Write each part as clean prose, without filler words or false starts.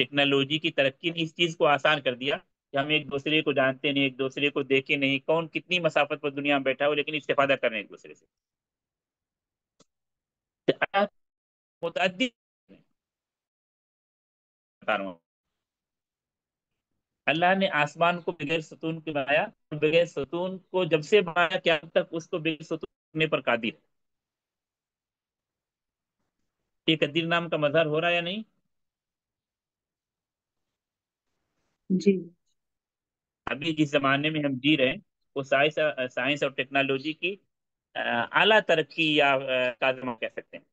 Technology کی ترقی نے اس چیز کو آسان کر دیا کہ ہم ایک دوسرے کو جانتے نہیں، ایک دوسرے کو دیکھے نہیں، کون کتنی مسافت پر دنیا میں بیٹھا ہو، لیکن استفادہ کر رہے ہیں ایک دوسرے سے۔ متعدد بتا رہا ہوں، اللہ نے آسمان کو بغیر ستون کے بنایا، بغیر ستون کو جب سے بنایا کیا تک اس کو بغیر ستون کرنے پر قادر ہے۔ یہ قدیر نام کا مظہر ہو رہا ہے یا نہیں؟ جی ابھی جس زمانے میں ہم جی رہے ہیں وہ سائنس اور ٹیکنالوجی کی اعلیٰ ترقی یا کا زمانہ کہہ سکتے ہیں،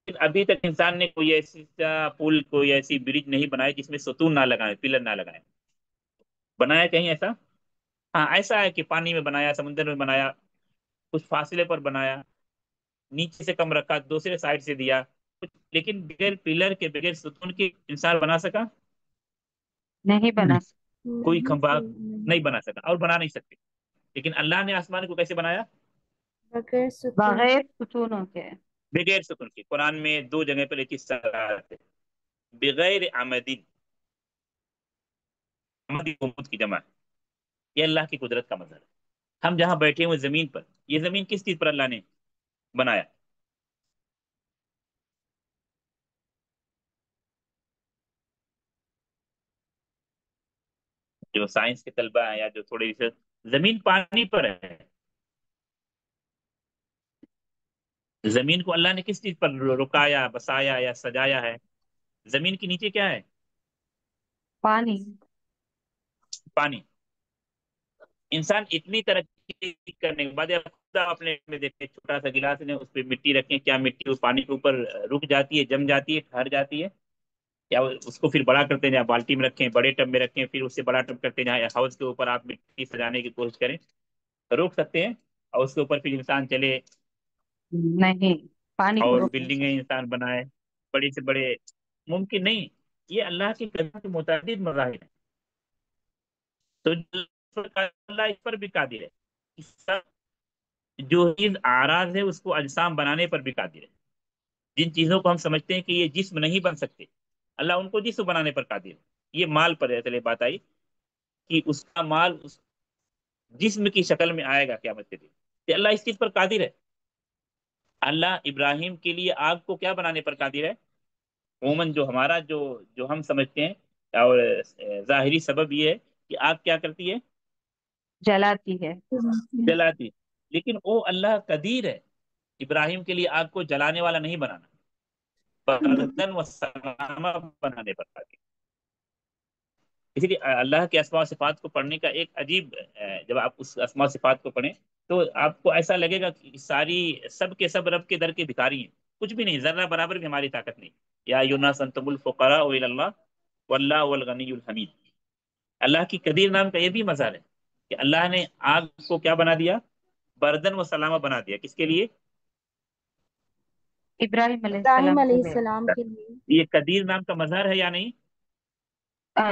لیکن ابھی تک انسان نے کوئی ایسا پل، کوئی ایسی برج نہیں بنائی جس میں ستون نہ لگائے، پلر نہ لگائے۔ بنایا کہیں ایسا؟ ہاں ایسا ہے کہ پانی میں بنایا، سمندر میں بنایا، کچھ فاصلے پر بنایا، نیچے سے کم رکھا، دوسرے سائڈ سے دیا، لیکن بغیر پلر کے، بغیر ستون کے انسان بنا سکا؟ نہیں بنا کوئی کھمبا نہیں بنا سکا اور بنا نہیں سکتے۔ لیکن اللہ نے آسمان کو کیسے بنایا؟ بغیر ستونوں کے۔ بغیر ستون کے۔ قرآن میں 2 جگہ پر ایک حصہ ہے، بغیر عمدین، عمدی عمود کی جمع ہے۔ یہ اللہ کی قدرت کا مظہر ہے۔ ہم جہاں بیٹھے ہوئے زمین پر، یہ زمین کس چیز پر اللہ نے بنایا؟ جو سائنس کے طلبہ ہیں یا جو تھوڑے ریسرچ، زمین پانی پر ہے، زمین کو اللہ نے کس چیز پر رکایا، بسایا یا سجایا ہے؟ زمین کے نیچے کیا ہے؟ پانی۔ پانی۔ انسان اتنی ترقی کرنے کے بعد خدا اپنے میں دیکھیں، چھوٹا سا گلاس نے اس پہ مٹی رکھیں، کیا مٹی اس پانی کے اوپر رک جاتی ہے، جم جاتی ہے، ٹھہر جاتی ہے؟ یا اس کو پھر بڑا کرتے ہیں، جہاں بالٹی میں رکھیں، بڑے ٹب میں رکھیں، پھر اس سے بڑا ٹب کرتے ہیں جہاں ہاؤس کے اوپر آپ مٹی سجانے کی کوشش کریں، روک سکتے ہیں؟ اور اس کے اوپر پھر انسان چلے نہیں، پانی کو اور روک نہیں بلڈنگیں سکتے۔ انسان بنائے بڑے سے بڑے؟ ممکن نہیں۔ یہ اللہ کی قدرت کے متعدد مظاہر ہیں، تو اللہ اس پر بھی قادر ہے۔ جو چیز آراز ہے اس کو اجسام بنانے پر بھی قادر ہے۔ جن چیزوں کو ہم سمجھتے ہیں کہ یہ جسم نہیں بن سکتے، اللہ ان کو جسم بنانے پر قادر ہے۔ یہ مال پر ہے، چلے بات آئی کہ اس کا مال اس جسم کی شکل میں آئے گا قیامت کے دن، کہ اللہ اس چیز پر قادر ہے۔ اللہ ابراہیم کے لیے آگ کو کیا بنانے پر قادر ہے؟ عموماً جو ہمارا جو ہم سمجھتے ہیں، اور ظاہری سبب یہ ہے کہ آگ کیا کرتی ہے؟ جلاتی ہے۔ جلاتی ہے، لیکن وہ اللہ قدیر ہے ابراہیم کے لیے آگ کو جلانے والا نہیں بنانا، بردن و سلامہ بنانے پر قادر۔ اسی لیے اللہ کے اسماء و صفات کو پڑھنے کا ایک عجیب، جب آپ اس اسماء و صفات کو پڑھیں تو آپ کو ایسا لگے گا کہ سب کے سب رب کے در کے بھکاری ہیں، کچھ بھی نہیں، ذرہ برابر بھی ہماری طاقت نہیں۔ یا ایھا الناس انتم الفقراء الی اللہ واللہ هو الغنی الحمید۔ اللہ کی قدیر نام کا یہ بھی مظہر ہے کہ اللہ نے آگ کو کیا بنا دیا؟ بردن و سلامہ بنا دیا۔ کس کے لیے؟ ابراہیم علیہ ابراہیم السلام علیہ کے لیے۔ السلام کے لیے۔ یہ قدیر نام کا مظہر ہے یا نہیں؟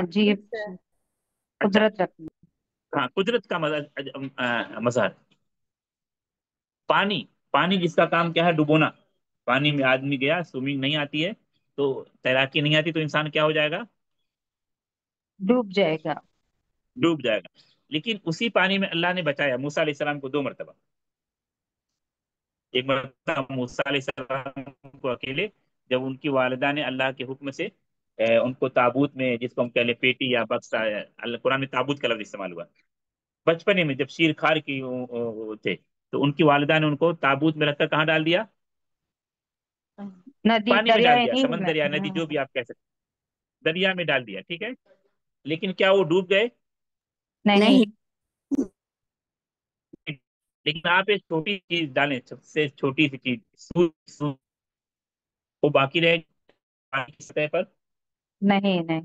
جی، اچھا، قدرت رکھنا۔ ہاں، قدرت کا مظہر۔ پانی، پانی جس کا کام کیا ہے؟ ڈبونا۔ پانی میں آدمی گیا، سوئمنگ نہیں آتی ہے تو، تیراکی نہیں آتی تو انسان کیا ہو جائے گا؟ ڈوب جائے گا۔ ڈوب جائے گا۔ لیکن اسی پانی میں اللہ نے بچایا موسیٰ علیہ السلام کو 2 مرتبہ۔ ایک مرتبہ موسیٰ علیہ السلام کو اکیلے، جب ان کی والدہ نے اللہ کے حکم سے ان کو تابوت میں، جس کو ہم کہہ لیں پیٹی یا بکسا، اللہ قرآن میں تابوت کا لفظ استعمال ہوا، بچپنے میں جب شیر کھار کی تھے تو ان کی والدہ نے ان کو تابوت میں رکھ کر کہاں ڈال دیا؟ ندی، پانی میں ڈال دریائے دیا، نیل میں۔ سمندر یا ندی جو بھی آپ کہہ سکتے، دریا میں ڈال دیا، ٹھیک ہے۔ لیکن کیا وہ ڈوب گئے؟ نہیں، لیکن آپ ایک چھوٹی چیز ڈالیں، سب سے چھوٹی سی چیز، وہ باقی رہے پانی کی سطح پر؟ نہیں رہے،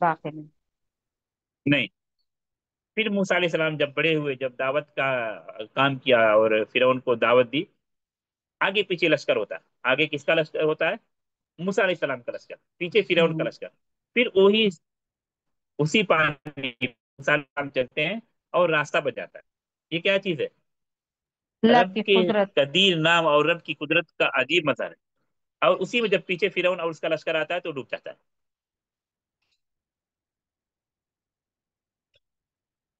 باقی نہیں۔ نہیں۔ پھر موسیٰ علیہ السلام جب بڑے ہوئے، جب دعوت کا کام کیا اور فرعون کو دعوت دی، آگے پیچھے لشکر ہوتا ہے۔ آگے کس کا لشکر ہوتا ہے؟ موسیٰ علیہ السلام کا لشکر، پیچھے فرعون کا لشکر۔ پھر اسی پانی موسیٰ علیہ السلام چلتے ہیں اور راستہ بچ جاتا ہے۔ یہ کیا چیز ہے؟ اللہ رب کی کے قدرت۔ قدیر نام اور رب کی قدرت کا عجیب مظہر ہے۔ اور اسی میں جب پیچھے فرعون اور اس کا لشکر آتا ہے تو ڈوب جاتا ہے۔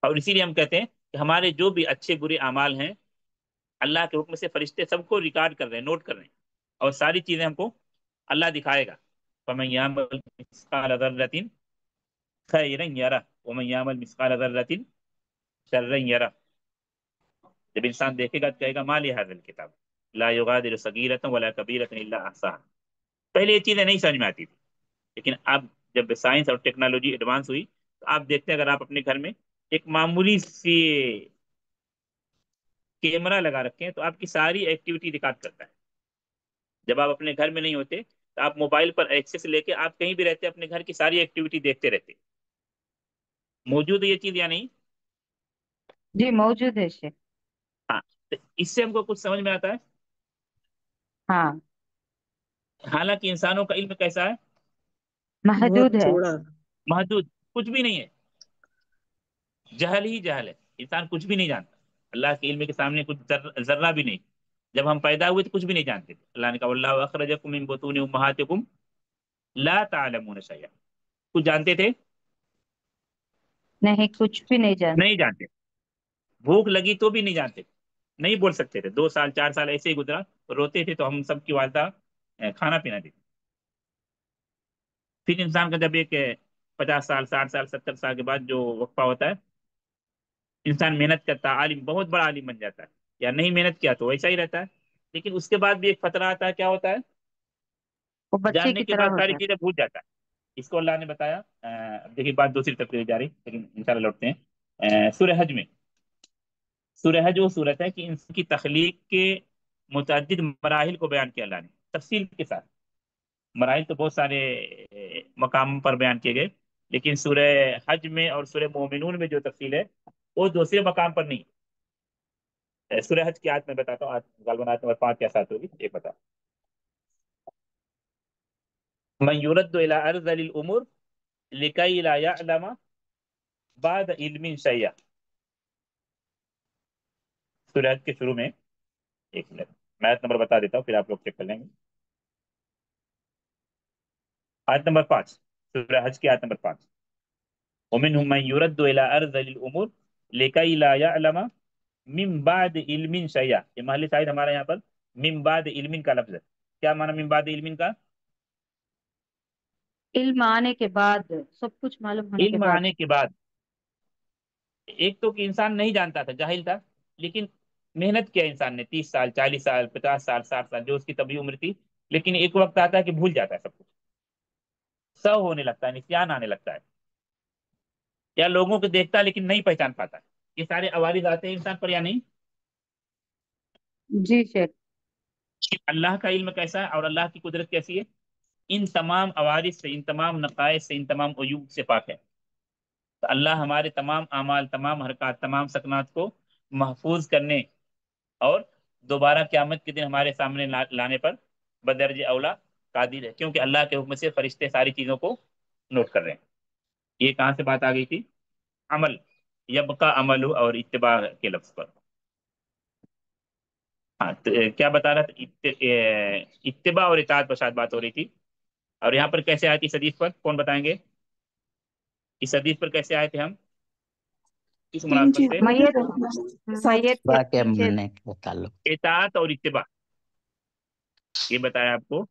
اور اسی لیے ہم کہتے ہیں کہ ہمارے جو بھی اچھے برے اعمال ہیں اللہ کے حکم سے فرشتے سب کو ریکارڈ کر رہے ہیں، نوٹ کر رہے ہیں، اور ساری چیزیں ہم کو اللہ دکھائے گا. فَمَن يَعْمَلْ مِثْقَالَ ذَرَّةٍ خَيْرًا يَرَهُ وَمَن يَعْمَلْ مِثْقَالَ ذَرَّةٍ شَرًّا يَرَهُ. جب انسان دیکھے گا تو کہے گا ما لِهَٰذَا الْكِتَابِ لَا يُغَادِرُ صَغِيرَةً وَلَا كَبِيرَةً إِلَّا أَحْصَاهَا. پہلے یہ چیزیں نہیں سمجھ میں آتی تھی، لیکن اب جب سائنس اور ٹیکنالوجی ایڈوانس ہوئی تو آپ دیکھتے ہیں، اگر آپ اپنے گھر میں ایک معمولی سی کیمرہ لگا رکھے ہیں تو آپ کی ساری ایکٹیویٹی ریکارڈ کرتا ہے. جب آپ اپنے گھر میں نہیں ہوتے تو آپ موبائل پر ایکسس لے کے آپ کہیں بھی رہتے اپنے گھر کی ساری ایکٹیویٹی دیکھتے رہتے. موجود ہے یہ چیز یا نہیں؟ جی موجود ہے شیخ. ہاں. تو اس سے ہم کو کچھ سمجھ میں آتا ہے. ہاں حالانکہ انسانوں کا علم کیسا ہے؟ بہت محدود ہے. تھوڑا. محدود، کچھ بھی نہیں ہے، جہل ہی جہل ہے. انسان کچھ بھی نہیں جانتا، اللہ کے علم کے سامنے کچھ ذرہ بھی نہیں. جب ہم پیدا ہوئے تو کچھ بھی نہیں جانتے تھے. اللہ نے کہا واللہ اخرجکم من بطون امہاتکم لا تعلمون شیئا. کچھ جانتے تھے؟ نہیں کچھ بھی نہیں جانتے. نہیں جانتے. بھوک لگی تو بھی نہیں جانتے، نہیں بول سکتے تھے. 2 سال 4 سال ایسے ہی گزرا، روتے تھے تو ہم سب کی والدہ کھانا پینا دیتی. پھر انسان کا جب ایک 50 سال 60 سال 70 سال کے بعد جو وقفہ ہوتا ہے، انسان محنت کرتا ہے، عالم، بہت بڑا عالم بن جاتا ہے. یا نہیں محنت کیا تو ویسا ہی رہتا ہے. لیکن اس کے بعد بھی ایک فترہ آتا ہے، کیا ہوتا ہے؟ وہ بچے جاننے کی کے طرح بعد ہو ساری جاتا. چیزیں بھول جاتا ہے. اس کو اللہ نے بتایا. دیکھیے بات دوسری طرف جا رہی، لیکن انشاءاللہ لوٹتے ہیں. سورہ حج میں، سورہ حج وہ صورت ہے کہ انسان کی تخلیق کے متعدد مراحل کو بیان کیا اللہ نے تفصیل کے ساتھ. مراحل تو بہت سارے مقام پر بیان کیے گئے، لیکن سورہ حج میں اور سورہ مومنون میں جو تفصیل ہے وہ دوسرے مقام پر نہیں. سورہ حج کی آیت میں بتاتا ہوں، غالباً آیت نمبر 5 یا 7 ہوگی، ایک بتا. من يرد الى ارذل الامور لكي لا يعلم بعد علم شيئا. سورہ حج کے شروع میں، ایک منٹ میں آیت نمبر بتا دیتا ہوں پھر آپ لوگ چیک کر لیں گے. آیت نمبر 5، سورہ حج کی آیت نمبر 5. ومنهم من يرد الى ارذل الامور لكي لا يعلم من بعد علم شيئا. یہ محل شاہد ہمارا یہاں پر من بعد علم کا لفظ ہے. کیا معنی من بعد علم کا؟ علم آنے کے بعد، سب کچھ معلوم ہونے کے علم بعد. آنے کے بعد. ایک تو کہ انسان نہیں جانتا تھا، جاہل تھا، لیکن محنت کیا انسان نے 30 سال 40 سال 50 سال 60 سال جو اس کی طبی عمر تھی. لیکن ایک وقت آتا ہے کہ بھول جاتا ہے سب کچھ، سو ہونے لگتا ہے، نسیان آنے لگتا ہے، یا لوگوں کو دیکھتا ہے لیکن نہیں پہچان پاتا. یہ سارے عوارض آتے ہیں انسان پر یا نہیں؟ جی شیخ. اللہ کا علم کیسا ہے اور اللہ کی قدرت کیسی ہے؟ ان تمام عوارض سے، ان تمام نقائص سے، ان تمام عیوب سے پاک ہے. تو اللہ ہمارے تمام اعمال، تمام حرکات، تمام سکنات کو محفوظ کرنے اور دوبارہ قیامت کے دن ہمارے سامنے لانے پر بدرج اولا قادر ہے، کیونکہ اللہ کے حکم سے فرشتے ساری چیزوں کو نوٹ کر رہے ہیں. یہ کہاں سے بات آ گئی تھی؟ عمل، یبقا عمل اور اتباع کے لفظ پر. ہاں تو کیا بتا رہا تھا؟ اتباع اور اطاعت پر شاید بات ہو رہی تھی. اور یہاں پر کیسے آئی تھی اس حدیث پر؟ کون بتائیں گے اس حدیث پر کیسے آئے تھے ہم، کس 3 مناسبت سے؟ چیزوں کی میت ضرورت ساتھ. میت کے واقعہ پیچھے. ماننے کا تعلق. اطاعت اور اتباع. یہ بتایا آپ کو.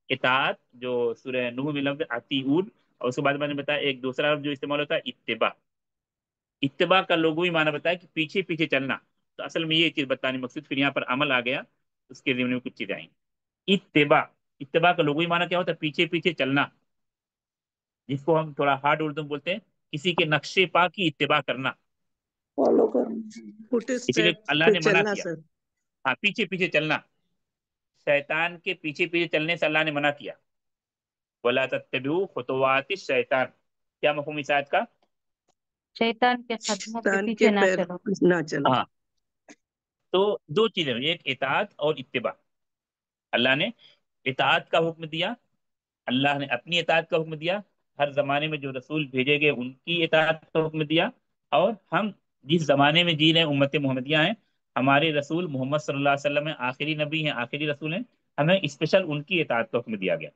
اطاعت جو سورہ نوح میں لفظ اطیعون، اور اس کے بعد میں نے بتایا ایک دوسرا لفظ جو استعمال ہوتا ہے اتباع. اتباع کا لغوی معنی بتایا کہ پیچھے پیچھے چلنا. تو اصل میں یہ چیز بتانے مقصود، پھر یہاں پر عمل آ گیا، اس کے ضمن میں کچھ چیزیں آئیں. اتباع، اتباع کا لغوی معنی کیا ہوتا ہے؟ پیچھے پیچھے چلنا، جس کو ہم تھوڑا ہارڈ اردو میں بولتے ہیں کسی کے نقشے پا کی اتباع کرنا. فالو کرنا. فٹ اسی لیے اسٹیپ اللہ پہ نے منع چلنا کیا. سر. ہاں پیچھے پیچھے چلنا، شیطان کے پیچھے پیچھے چلنے سے اللہ نے منع کیا. وَلَا تَتَّبِعُوا خُطُوَاتِ الشَّيْطَانِ. کیا مفہوم اس آیت کا؟ شیطان کے قدموں کے شیطان پیچھے کے نہ پیر چلو. نہ چلو. ہاں. تو 2 چیزیں، ایک اطاعت اور اتباع. اللہ نے اطاعت کا حکم دیا، اللہ نے اپنی اطاعت کا حکم دیا، ہر زمانے میں جو رسول بھیجے گئے ان کی اطاعت کا حکم دیا. اور ہم جس زمانے میں جی رہے ہیں، امت محمدیہ ہیں، ہمارے رسول محمد صلی اللہ علیہ وسلم ہیں، آخری نبی ہیں، آخری رسول ہیں، ہمیں اسپیشل ان کی اطاعت کا حکم دیا گیا.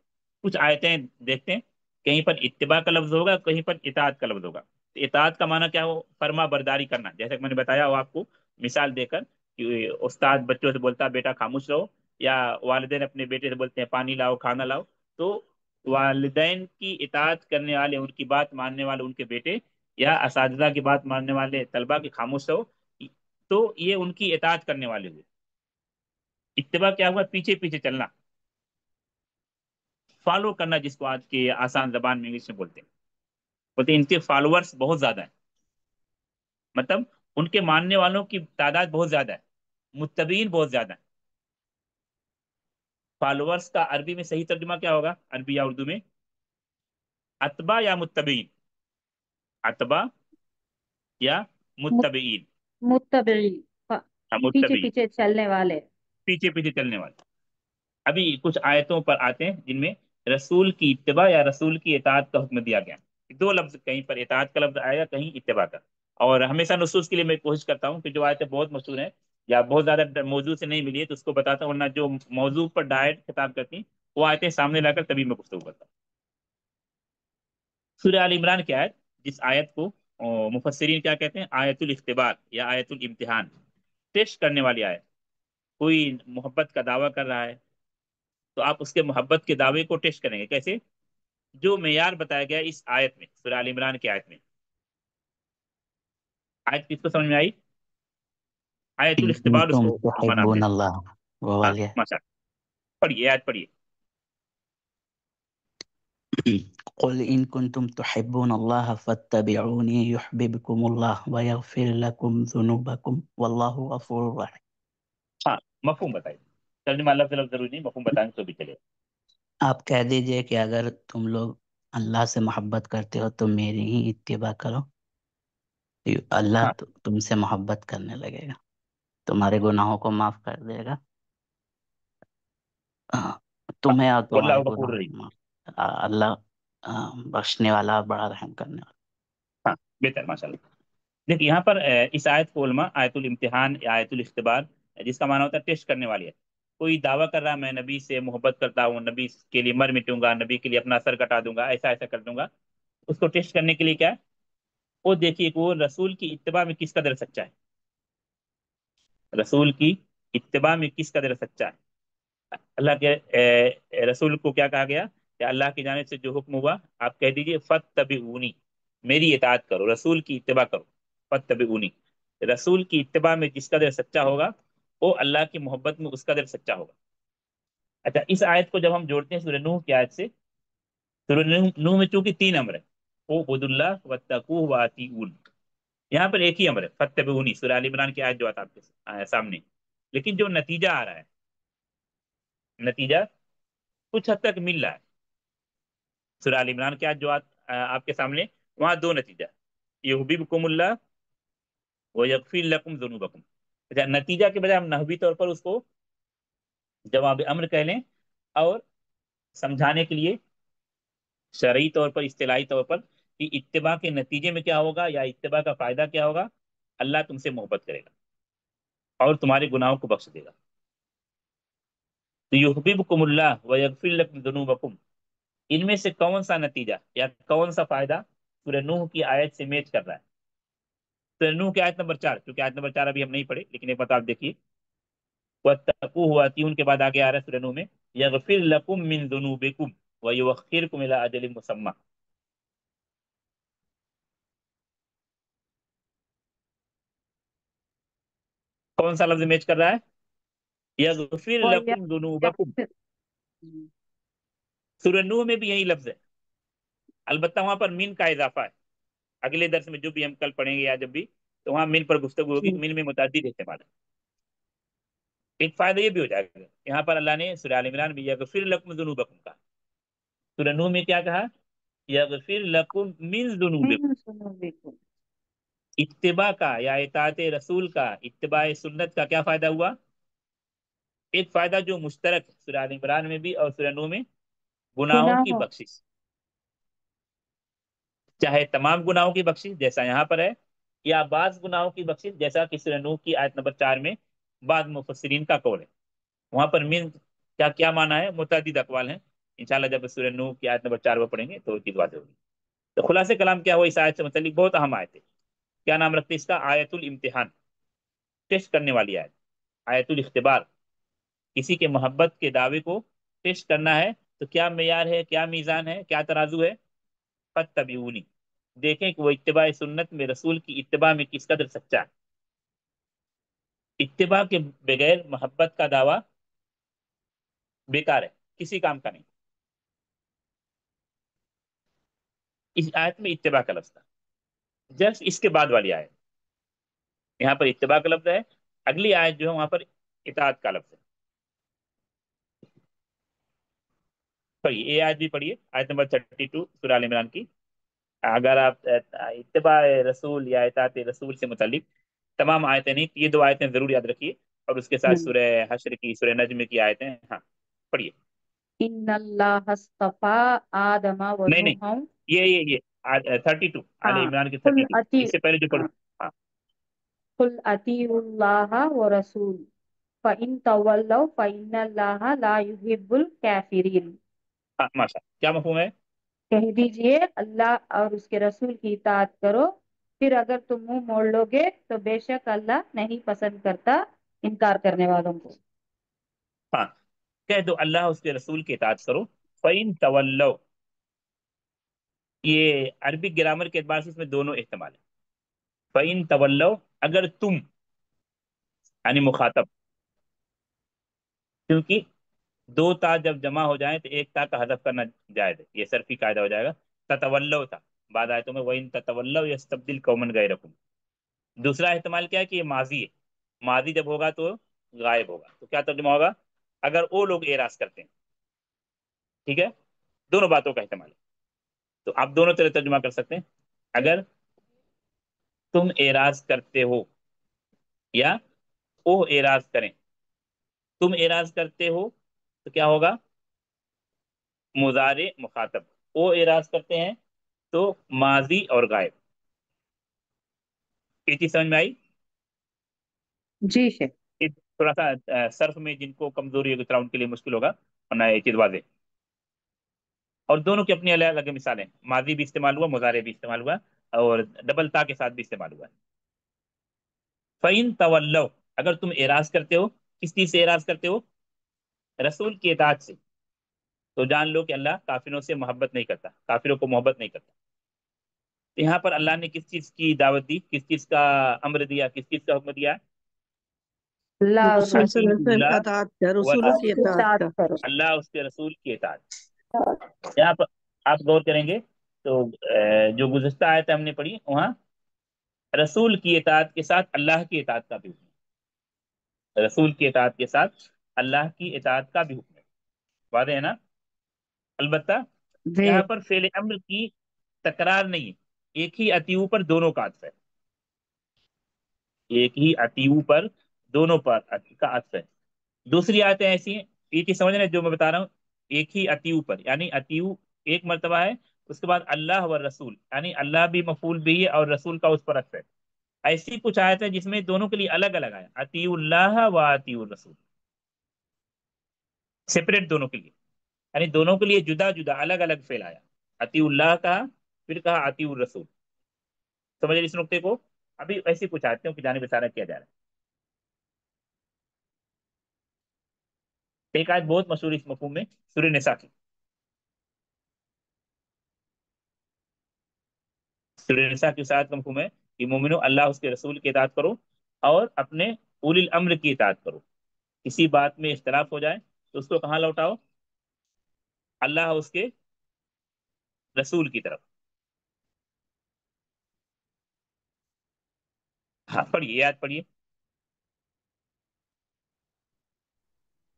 کچھ آیتیں دیکھتے ہیں، کہیں پر اتباع کا لفظ ہوگا، کہیں پر اطاعت کا لفظ ہوگا. اطاعت کا معنی کیا ہو؟ فرما برداری کرنا، جیسا کہ میں نے بتایا وہ آپ کو مثال دے کر کہ استاد بچوں سے بولتا بیٹا خاموش رہو، یا والدین اپنے بیٹے سے بولتے ہیں پانی لاؤ کھانا لاؤ، تو والدین کی اطاعت کرنے والے، ان کی بات ماننے والے ان کے بیٹے، یا اساتذہ کی بات ماننے والے طلبا کی خاموش رہو، تو یہ ان کی اطاعت کرنے والے ہوئے۔ اتباع کیا ہوا؟ پیچھے پیچھے چلنا، فالو کرنا، جس کو آج کے آسان زبان میں انگلش میں بولتے ہیں ان کے فالوورز بہت زیادہ ہیں، مطلب ان کے ماننے والوں کی تعداد بہت زیادہ ہے، متبعین بہت زیادہ ہیں۔ فالوورز کا عربی میں صحیح ترجمہ کیا ہوگا، عربی یا اردو میں؟ اتباع یا متبعین؟ اتباع یا مت- متبعین؟ متبعی، پیچھے متبعین، پیچھے چلنے والے۔ پیچھے پیچھے چلنے والے۔ ابھی کچھ آیتوں پر آتے ہیں جن میں رسول کی اتباع یا رسول کی اطاعت کا حکم دیا گیا، دو لفظ، کہیں پر اطاعت کا لفظ آئے گا، کہیں اتباع کا۔ اور ہمیشہ نصوص کے لیے میں کوشش کرتا ہوں کہ جو آیتیں بہت مشہور ہیں یا بہت زیادہ موضوع سے نہیں ملی ہے تو اس کو بتاتا ہوں، ورنہ جو موضوع پر ڈائریکٹ خطاب کرتی ہیں وہ آیتیں سامنے لا کر تبھی میں گفتگو کرتا ہوں۔ سورہ آل عمران کی آیت، جس آیت کو مفسرین کیا کہتے ہیں؟ آیت الاختبار یا آیت الامتحان، ٹیسٹ کرنے والی آیت۔ کوئی محبت کا دعویٰ کر رہا ہے تو آپ اس کے محبت کے دعوے کو ٹیسٹ کریں گے کیسے؟ جو معیار بتایا گیا اس آیت میں، سورہ آل عمران کی آیت میں۔ آیت کس کو سمجھ میں آئی؟ آیت ان الاختبار اس کنتم کو عنوان آتے تحبون ہیں۔ اللہ وہ ہاں والی ہے۔ ماشاء اللہ، پڑھیے آیت پڑھیے۔ قل ان کنتم تحبون اللہ فاتبعونی یحببکم اللہ ویغفر لکم ذنوبکم واللہ غفور رحیم۔ ہاں مفہوم بتائیے، ترجمہ لفظ لفظ ضروری نہیں، مفہوم بتائیں تو بھی چلے۔ آپ کہہ دیجئے کہ اگر تم لوگ اللہ سے محبت کرتے ہو تو میری ہی اتباع کرو، اللہ ہاں تم سے محبت کرنے لگے گا، تمہارے گناہوں کو معاف کر دے گا، تمہیں اور واللہ تمہارے غفور گناہوں رحیم۔ کو معاف، اللہ بخشنے والا بڑا رحم کرنے والا۔ ہاں بہتر، ماشاء اللہ۔ دیکھیے یہاں پر اس آیت کو علماء آیت الامتحان یا آیت الاختبار، جس کا معنی ہوتا ہے ٹیسٹ کرنے والی ہے۔ کوئی دعویٰ کر رہا میں نبی سے محبت کرتا ہوں، نبی کے لیے مر مٹوں گا، نبی کے لیے اپنا سر کٹا دوں گا، ایسا ایسا کر دوں گا، اس کو ٹیسٹ کرنے کے لیے کیا ہے؟ وہ دیکھیے کہ وہ رسول کی اتباع میں کس قدر سچا ہے، رسول کی اتباع میں کس قدر سچا ہے۔ اللہ کے رسول کو کیا کہا گیا کہ اللہ کی جانب سے جو حکم ہوا آپ کہہ دیجئے فاتبعونی، میری اطاعت کرو، رسول کی اتباع کرو، فاتبعونی۔ رسول کی اتباع میں جس قدر سچا ہوگا وہ اللہ کی محبت میں اس قدر سچا ہوگا۔ اچھا، اس آیت کو جب ہم جوڑتے ہیں سورہ نوح کی آیت سے، سورہ نوح میں چونکہ 3 امر ہے، اعبدوا اللہ واتقوہ واطیعون، یہاں پر ایک ہی امر ہے فتبعونی، سورہ آل عمران کی آیت جو آتا آپ کے سامنے، لیکن جو نتیجہ آ رہا ہے، نتیجہ کچھ حد تک مل رہا ہے۔ سورہ آل عمران کی آیت جو آپ کے سامنے، وہاں 2 نتیجہ، یحببکم اللہ ویغفر لکم ذنوبکم۔ اچھا، نتیجہ کے بجائے ہم نحوی طور پر اس کو جواب امر کہہ لیں، اور سمجھانے کے لیے شرعی طور پر، اصطلاحی طور پر، کہ اتباع کے نتیجے میں کیا ہوگا یا اتباع کا فائدہ کیا ہوگا؟ اللہ تم سے محبت کرے گا اور تمہارے گناہوں کو بخش دے گا۔ تو یحببکم اللہ ویغفر لکم ذنوبکم، ان میں سے کون سا نتیجہ یا کون سا فائدہ سورہ نوح کی آیت سے میچ کر رہا ہے؟ سورہ نوح کی آیت نمبر 4، کیونکہ آیت نمبر 4 ابھی ہم نہیں پڑھے، لیکن ایک بات آپ دیکھیے، وَاتَّقُوهُ وَأَطِیعُونَ کے بعد آگے آ رہا ہے سورہ نوح میں یغفر لکم من ذنوبکم ویؤخرکم الی اجل مسمى۔ کون سا لفظ میچ کر رہا ہے؟ یغفر لکم ذنوبکم۔ سورہ نوح میں بھی یہی لفظ ہے، البتہ وہاں پر من کا اضافہ ہے۔ اگلے درس میں جو بھی ہم کل پڑھیں گے یا جب بھی، تو وہاں من پر گفتگو ہوگی، من میں متعدد استعمال ہے۔ ایک فائدہ یہ بھی ہو جائے گا، یہاں پر اللہ نے سورہ آل عمران میں یغفر لکم ذنوبکم کہا، سورہ نوح میں کیا کہا؟ یغفر لکم من ذنوبکم۔ اتباع کا یا اطاعت رسول کا، اتباع سنت کا کیا فائدہ ہوا؟ ایک فائدہ جو مشترک ہے سورہ آل عمران میں بھی اور سورہ نوح میں، گناہوں کی گناہوں، بخشش، چاہے تمام گناہوں کی بخشش جیسا یہاں پر ہے، یا بعض گناہوں کی بخشش جیسا کہ سورہ نوح کی آیت نمبر 4 میں بعض مفسرین کا قول ہے۔ وہاں پر من کیا کیا معنی ہے؟ متعدد اقوال ہیں، انشاءاللہ جب سورہ نوح کی آیت نمبر 4 وہ پڑھیں گے تو چیز واضح ہوگی۔ تو خلاصے کلام کیا ہوا اس آیت سے متعلق؟ بہت اہم آیت ہے. کیا نام رکھتے ہیں اس کا؟ آیت الامتحان، ٹیسٹ کرنے والی آیت، آیت الاختبار. کسی کے محبت کے دعوے کو ٹیسٹ کرنا ہے تو کیا معیار ہے، کیا میزان ہے، کیا ترازو ہے؟ فاتبعونی، دیکھیں کہ وہ اتباع سنت میں رسول کی اتباع میں کس قدر سچا ہے. اتباع کے بغیر محبت کا دعویٰ بیکار ہے، کسی کام کا نہیں. اس آیت میں اتباع کا لفظ تھا. جسٹ اس کے بعد والی آیت، یہاں پر اتباع کا لفظ ہے، اگلی آیت جو ہے وہاں پر اطاعت کا لفظ ہے. پڑھیے یہ آیت بھی پڑھیے، آیت نمبر 32 سورہ آل عمران کی. اگر آپ اتباع رسول یا اطاعت رسول سے متعلق تمام آیتیں نہیں، یہ دو آیتیں ضرور یاد رکھیے، اور اس کے ساتھ سورہ حشر کی، سورہ نجم کی آیتیں. ہاں پڑھیے. ان اللہ اصطفى آدم و نہیں نہیں، نوحا. یہ 32 آل ہاں، عمران کی قل 32، اطیع اس سے پہلے جو پڑھ. ہاں قل اطیعوا اللہ ورسول فإن تولوا فإن اللہ لا يحب الكافرین. ہاں ماشاء اللہ. کیا مفہوم ہے؟ کہہ دیجئے اللہ اور اس کے رسول کی اطاعت کرو، پھر اگر تم منہ موڑ لو گے تو بے شک اللہ نہیں پسند کرتا انکار کرنے والوں کو. ہاں کہہ دو اللہ اس کے رسول کی اطاعت کرو. فَإِن تَوَلَّوْا، یہ عربی گرامر کے اعتبار سے اس میں دونوں احتمال ہیں. فَإِن تَوَلَّوْا، اگر تم، یعنی مخاطب، کیونکہ دو تا جب جمع ہو جائیں تو ایک تا کا حذف کرنا جائز ہے، یہ صرفی قاعدہ ہو جائے گا. تتولو تھا بعد آیتوں میں، وَإِن تَتَوَلَّوْا يَسْتَبْدِلْ قَوْمًا غَيْرَكُمْ. دوسرا احتمال کیا ہے کہ یہ ماضی ہے، ماضی جب ہوگا تو غائب ہوگا. تو کیا ترجمہ ہوگا؟ اگر وہ لوگ اعراض کرتے ہیں. ٹھیک ہے، دونوں باتوں کا احتمال ہے، تو آپ دونوں طرح ترجمہ کر سکتے ہیں. اگر تم اعراض کرتے ہو یا وہ اعراض کریں. تم اعراض کرتے ہو تو کیا ہوگا؟ مضارع مخاطب. وہ اعراض کرتے ہیں تو ماضی اور غائب. یہ چیز سمجھ میں آئی؟ جی شیخ. یہ تھوڑا سا صرف میں جن کو کمزوری ہوگی تھوڑا ان کے لیے مشکل ہوگا، ورنہ یہ چیز واضح. اور دونوں کی اپنی الگ الگ مثالیں، ماضی بھی استعمال ہوا، مضارع بھی استعمال ہوا، اور ڈبل تا کے ساتھ بھی استعمال ہوا ہے. فَإِن تَوَلَّوْا، اگر تم اعراض کرتے ہو، کس چیز سے اعراض کرتے ہو؟ رسول کی اطاعت سے، تو جان لو کہ اللہ کافروں سے محبت نہیں کرتا، کافروں کو محبت نہیں کرتا. تو یہاں پر اللہ نے کس چیز کی دعوت دی، کس چیز کا امر دیا، کس چیز کا حکم دیا؟ اللہ اور رسول صلی اطیعوا رسول اللہ علیہ وسلم اللہ اطاعت کا، رسولوں کی والرسول، اطاعت اطاعت کا. کرو. اللہ اس کے رسول کی اطاعت. یہاں پر آپ غور کریں گے تو جو گزشتہ آیت ہم نے پڑھی وہاں رسول کی اطاعت کے ساتھ اللہ کی اطاعت کا بھی حکم ہے. رسول کی اطاعت کے ساتھ اللہ کی اطاعت کا بھی حکم ہے. واضح ہے نا؟ البتہ جی. یہاں پر فعل امر کی تکرار نہیں ہے، ایک ہی اتیو پر دونوں کا عطف ہے. ایک ہی اتیو پر دونوں پر کا عطف ہے. دوسری آیتیں ایسی ہیں، یہ چیز سمجھ رہے ہیں جو میں بتا رہا ہوں، ایک ہی اتیو پر، یعنی اتیو ایک مرتبہ ہے، اس کے بعد اللہ و رسول، یعنی اللہ بھی مفعول بھی ہے اور رسول کا اس پر عطف ہے. ایسی کچھ آیتیں جس میں دونوں کے لیے الگ الگ آیا، اطیع اللہ و اطیع الرسول، سپریٹ دونوں کے لیے، یعنی دونوں کے لیے جدا جدا الگ الگ فعل آیا. اطیع اللہ کہا، پھر کہا اطیع الرسول. سمجھ اس نقطے کو؟ ابھی ایسی کچھ آیتوں کی جانب اشارہ کیا جا رہا ہے. ایک آیت بہت مشہور اس مفہوم میں، سورہ نساء کی. سورہ نساء کی اس آیت کا مفہوم ہے کہ مومنو اللہ اس کے رسول کی اطاعت کرو اور اپنے اولی الامر کی اطاعت کرو. کسی بات میں اختلاف ہو جائے تو اس کو کہاں لوٹاؤ؟ اللہ اس کے رسول کی طرف. ہاں پڑھیے، یاد پڑھیے.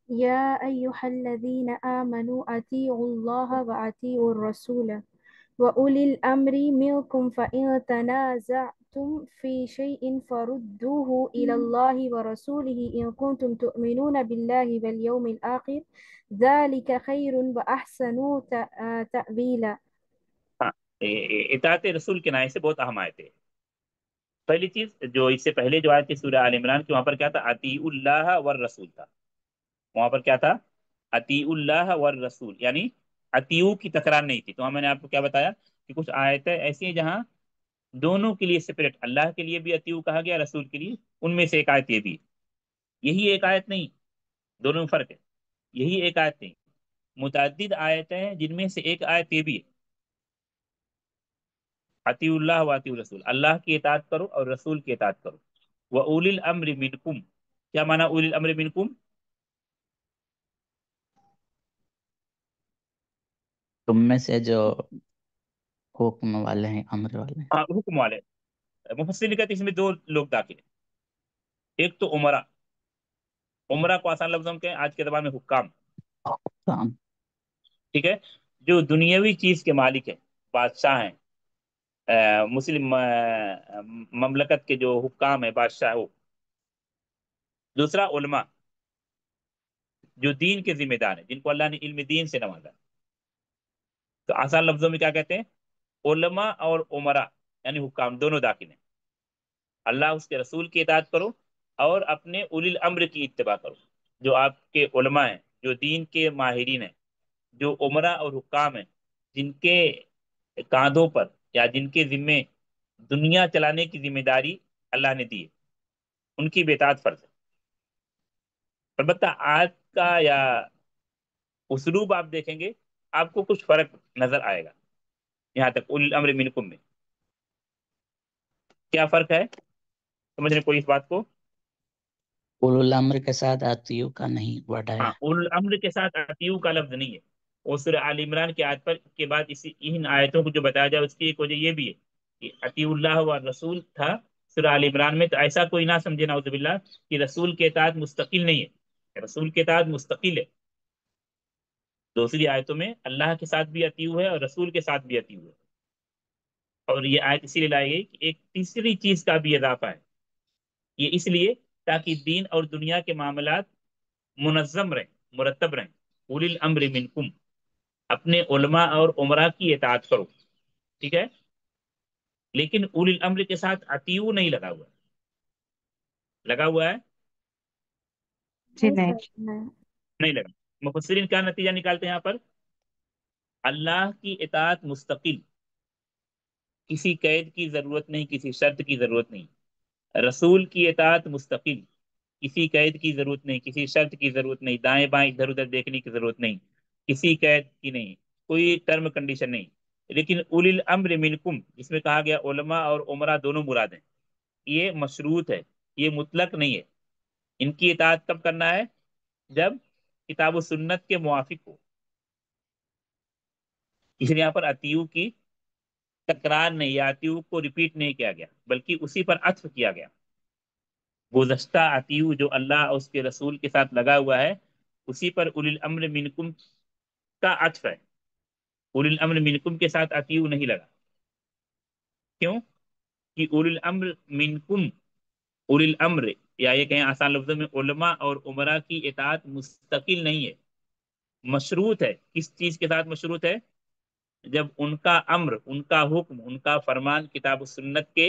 يا أيها الذين آمنوا أطيعوا الله وأطيعوا الرسول وأولي الأمر منكم فإن تنازعتم في شيء فردوه إلى الله ورسوله إن كنتم تؤمنون بالله واليوم الآخر ذلك خير وأحسن تأويلا. ہاں اطاعت رسول کے نائے سے بہت اہم آیت ہے. پہلی چیز جو اس سے پہلے جو آیت تھی سورہ آل عمران کی، وہاں پر کیا تھا؟ اطیع اللہ والرسول تھا. وہاں پر کیا تھا؟ اطیع اللہ والرسول، یعنی اطیعو کی تکرار نہیں تھی. تو میں نے آپ کو کیا بتایا کہ کچھ آیتیں ایسی ہیں جہاں دونوں کے لیے سپریٹ، اللہ کے لیے بھی اتیو کہا گیا، رسول کے لیے، ان میں سے ایک آیت یہ بھی ہے۔ یہی ایک آیت نہیں، دونوں میں فرق ہے، یہی ایک آیت نہیں، متعدد آیتیں ہیں جن میں سے ایک آیت یہ بھی ہے، اطیعوا اللہ و اطیعوا الرسول، اللہ کی اطاعت کرو اور رسول کی اطاعت کرو، وَأُولِي الْأَمْرِ مِنْكُمْ، کیا معنی اولی الامر منکم؟ تم میں سے جو حکم والے ہیں، امر والے ہیں۔ ہاں، حکم والے، مفسرین کہتے ہیں اس میں دو لوگ داخل ہیں، ایک تو عمرہ، عمرہ کو آسان لفظوں میں کہیں آج کے زبان میں حکام، کام ٹھیک ہے، جو دنیاوی چیز کے مالک ہیں، بادشاہ ہیں، مسلم مملکت کے جو حکام ہیں، بادشاہ ہو۔ دوسرا علماء، جو دین کے ذمہ دار ہیں، جن کو اللہ نے علم دین سے نوازا۔ تو آسان لفظوں میں کیا کہتے ہیں؟ علماء اور عمرا، یعنی حکام، دونوں داخل ہیں۔ اللہ اس کے رسول کی اطاعت کرو اور اپنے اولی الامر کی اتباع کرو، جو آپ کے علماء ہیں، جو دین کے ماہرین ہیں، جو عمرا اور حکام ہیں، جن کے کاندھوں پر یا جن کے ذمے دنیا چلانے کی ذمہ داری اللہ نے دی ہے، ان کی بھی اطاعت فرض ہے۔ البتہ آج کا یا اسلوب آپ دیکھیں گے، آپ کو کچھ فرق نظر آئے گا۔ یہاں تک اولی الامر منکم میں کیا فرق ہے، سمجھ رہے کوئی اس بات کو؟ اولو الامر کے ساتھ آتیو کا نہیں بڑھایا ہاں، ہے۔ اول الامر کے ساتھ اتیو کا لفظ نہیں ہے، اور سورہ آل عمران کی آیت پر کے بعد ان آیتوں کو جو بتایا جائے اس کی ایک وجہ یہ بھی ہے کہ اطیع اللہ و رسول تھا سورہ آل عمران میں، تو ایسا کوئی نہ سمجھے نعوذ باللہ کہ رسول کے اطاعت مستقل نہیں ہے، رسول کے اطاعت مستقل ہے۔ دوسری آیتوں میں اللہ کے ساتھ بھی اطیع ہے اور رسول کے ساتھ بھی اطیع ہے، اور یہ آیت اسی لیے لائی گئی کہ ایک تیسری چیز کا بھی اضافہ ہے، یہ اس لیے تاکہ دین اور دنیا کے معاملات منظم رہیں، مرتب رہیں۔ اولی الامر منکم، اپنے علماء اور عمرا کی اطاعت کرو، ٹھیک ہے، لیکن اولی الامر کے ساتھ اطیعو نہیں لگا ہوا ہے، لگا ہوا ہے جی نہیں نہیں سر نہیں. نہیں لگا۔ مفسرین کیا نتیجہ نکالتے ہیں یہاں پر؟ اللہ کی اطاعت مستقل، کسی قید کی ضرورت نہیں، کسی شرط کی ضرورت نہیں۔ رسول کی اطاعت مستقل، کسی قید کی ضرورت نہیں، کسی شرط کی ضرورت نہیں، دائیں بائیں ادھر ادھر دیکھنے کی ضرورت نہیں، کسی قید کی نہیں، کوئی ٹرم کنڈیشن نہیں۔ لیکن اولی الامر منکم جس میں کہا گیا علماء اور عمرہ دونوں مراد ہیں، یہ مشروط ہے، یہ مطلق نہیں ہے۔ ان کی اطاعت کب کرنا ہے؟ جب کتاب و سنت کے موافق ہو۔ اس لیے یہاں پر اتیو کی تکرار نہیں، یا اتیو کو ریپیٹ نہیں کیا گیا، بلکہ اسی پر عطف کیا گیا۔ گزشتہ اتیو جو اللہ اور اس کے رسول کے ساتھ لگا ہوا ہے، اسی پر اولی الامر منکم کا عطف ہے، اولی الامر منکم کے ساتھ اتیو نہیں لگا۔ کیوں؟ کہ اولی الامر منکم، اولی الامر یا یہ کہیں آسان لفظوں میں علماء اور عمرا کی اطاعت مستقل نہیں ہے، مشروط ہے۔ کس چیز کے ساتھ مشروط ہے؟ جب ان کا امر، ان کا حکم، ان کا فرمان کتاب و سنت کے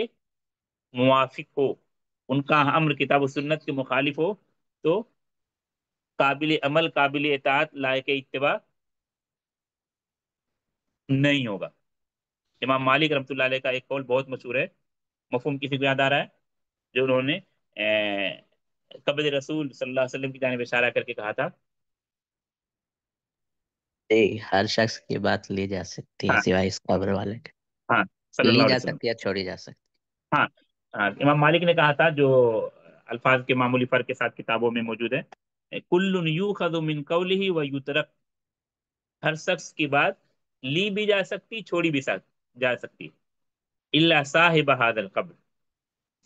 موافق ہو، ان کا امر کتاب و سنت کے مخالف ہو تو قابل عمل، قابل اطاعت، لائق اتباع نہیں ہوگا۔ امام مالک رحمۃ اللہ علیہ کا ایک قول بہت مشہور ہے، مفہوم کسی کو یاد آ رہا ہے؟ جو انہوں نے قبر رسول صلی اللہ علیہ وسلم کی جانب اشارہ کر کے کہا تھا۔ ہر شخص کی بات لی جا سکتی ہے ہاں سوائے اس قبر والے کے، ہاں، صلی اللہ لی علیہ جا وسلم۔ سکتی ہے چھوڑی جا سکتی ہاں ہاں، امام مالک نے کہا تھا، جو الفاظ کے معمولی فرق کے ساتھ کتابوں میں موجود ہے، کل یؤخذ من قولہ ویترک، ہر شخص کی بات لی بھی جا سکتی، چھوڑی بھی جا سکتی، الا صاحب هذا القبر،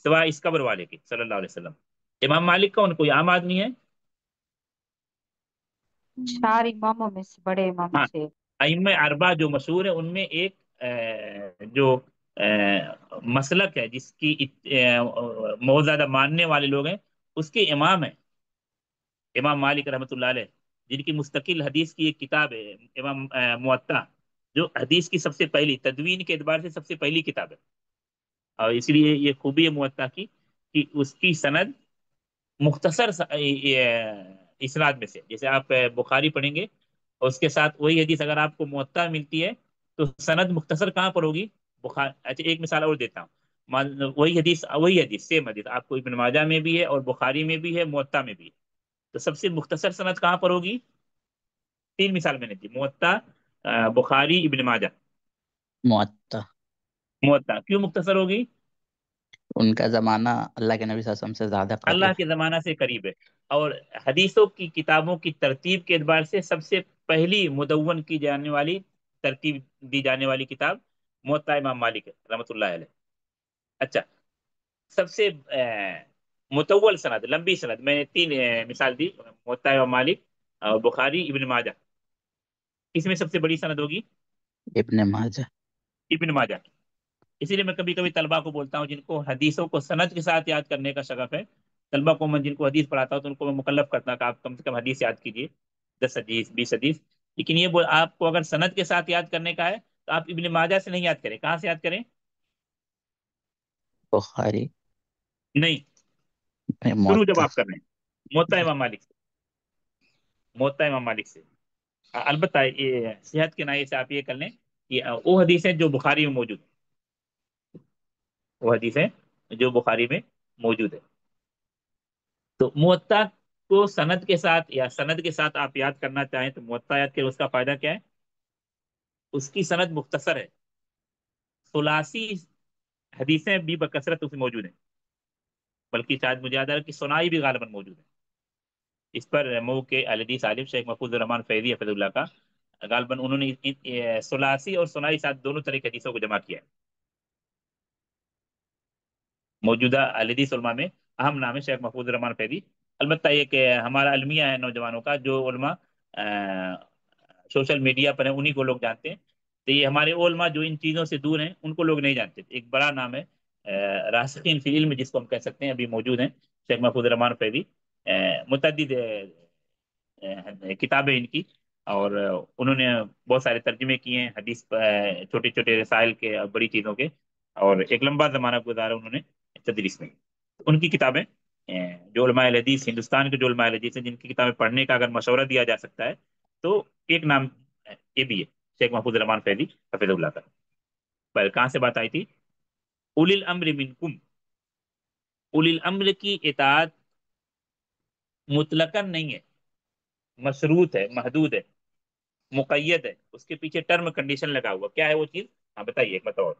سوائے اس قبر والے کے، صلی اللہ علیہ وسلم۔ امام مالک کون، کوئی عام آدمی ہے؟ چار اماموں میں سے بڑے اماموں ہاں، سے ائمہ اربعہ جو مشہور ہیں ان میں ایک جو مسلک ہے، جس کی بہت زیادہ ماننے والے لوگ ہیں، اس کے امام ہیں امام مالک رحمۃ اللہ علیہ، جن کی مستقل حدیث کی ایک کتاب ہے، امام موطا، جو حدیث کی سب سے پہلی، تدوین کے اعتبار سے سب سے پہلی کتاب ہے، اور اس لیے یہ خوبی ہے موطا کی کہ اس کی سند مختصر اسناد میں سے، جیسے آپ بخاری پڑھیں گے اور اس کے ساتھ وہی حدیث اگر آپ کو موطا ملتی ہے تو سند مختصر کہاں پر ہوگی؟ بخاری. اچھا ایک مثال اور دیتا ہوں. وہی حدیث سیم حدیث آپ کو ابن ماجہ میں بھی ہے اور بخاری میں بھی ہے، موطا میں بھی ہے. تو سب سے مختصر سند کہاں پر ہوگی؟ 3 مثال میں نے دی: موطا، بخاری، ابن ماجہ. معطا. موطا کیوں مختصر ہوگی؟ ان کا زمانہ اللہ کے نبی صلی اللہ علیہ وسلم سے زیادہ اللہ قریب. کے زمانہ سے قریب ہے. اور حدیثوں کی کتابوں کی ترتیب کے اعتبار سے سب سے پہلی مدون کی جانے والی، ترتیب دی جانے والی کتاب موطا امام مالک ہے رحمۃ اللہ علیہ. اچھا، سب سے مطول سند، لمبی سند، میں نے 3 مثال دی: موطا امام مالک، بخاری، ابن ماجہ. اس میں سب سے بڑی سند ہوگی ابن ماجہ. ابن ماجہ. اسی لیے میں کبھی کبھی طلبا کو بولتا ہوں جن کو حدیثوں کو سند کے ساتھ یاد کرنے کا شغف ہے، طلبا کو میں جن کو حدیث پڑھاتا ہوں تو ان کو میں مکلف کرتا ہوں کہ آپ کم سے کم حدیث یاد کیجیے، 10 حدیث، 20 حدیث. لیکن یہ آپ کو اگر سند کے ساتھ یاد کرنے کا ہے تو آپ ابن ماجہ سے نہیں یاد کریں. کہاں سے یاد کریں؟ بخاری. نہیں، شروع جب معطا. آپ کر رہے ہیں موطا امام مالک سے، موطا امام مالک سے. البتہ یہ صحت کے نائے سے آپ یہ کر لیں کہ وہ حدیثیں جو بخاری میں موجود ہیں، وہ حدیثیں جو بخاری میں موجود ہے. تو موطا کو سند کے ساتھ یا سند کے ساتھ آپ یاد کرنا چاہیں تو موطا یاد کریں. اس کا فائدہ کیا ہے؟ اس کی سند مختصر ہے، ثلاثی حدیثیں بھی بکثرت اس میں موجود ہیں، بلکہ شاید مجھے یاد ہے کہ سنائی بھی غالباً موجود ہے. اس پر مئو کے الحدیث عالم شیخ محفوظ الرحمان فیضی حفظ اللہ کا غالباً انہوں نے ثلاثی اور سنائی ساتھ دونوں طرح کی حدیثوں کو جمع کیا ہے. موجودہ الحدیث علماء میں اہم نام ہے شیخ محفوظ الرحمان فیضی. البتہ یہ کہ ہمارا المیہ ہے نوجوانوں کا، جو علماء سوشل میڈیا پر ہیں انہی کو لوگ جانتے ہیں. تو یہ ہمارے علماء جو ان چیزوں سے دور ہیں ان کو لوگ نہیں جانتے. ایک بڑا نام ہے راسخین فی علم جس کو ہم کہہ سکتے ہیں، ابھی موجود ہیں شیخ محفوظ الرحمان فیضی. متعدد کتابیں ان کی، اور انہوں نے بہت سارے ترجمے کیے ہیں حدیث، چھوٹے چھوٹے رسائل کے اور بڑی چیزوں کے، اور ایک لمبا زمانہ گزارا انہوں نے تدریس میں. ان کی کتابیں جو علماء الحدیث ہندوستان کے جو علماء الحدیث ہیں جن کی کتابیں پڑھنے کا اگر مشورہ دیا جا سکتا ہے تو ایک نام یہ بھی ہے شیخ محفوظ الرحمان فیضی حفظ اللہ کا. پر کہاں سے بات آئی تھی؟ اولی الامر منکم. اولی الامر کی اطاعت مطلقاً نہیں ہے، مشروط ہے، محدود ہے، مقید ہے. اس کے پیچھے ٹرم کنڈیشن لگا ہوا. کیا ہے وہ چیز؟ ہاں بتائیے، ایک بتاؤ.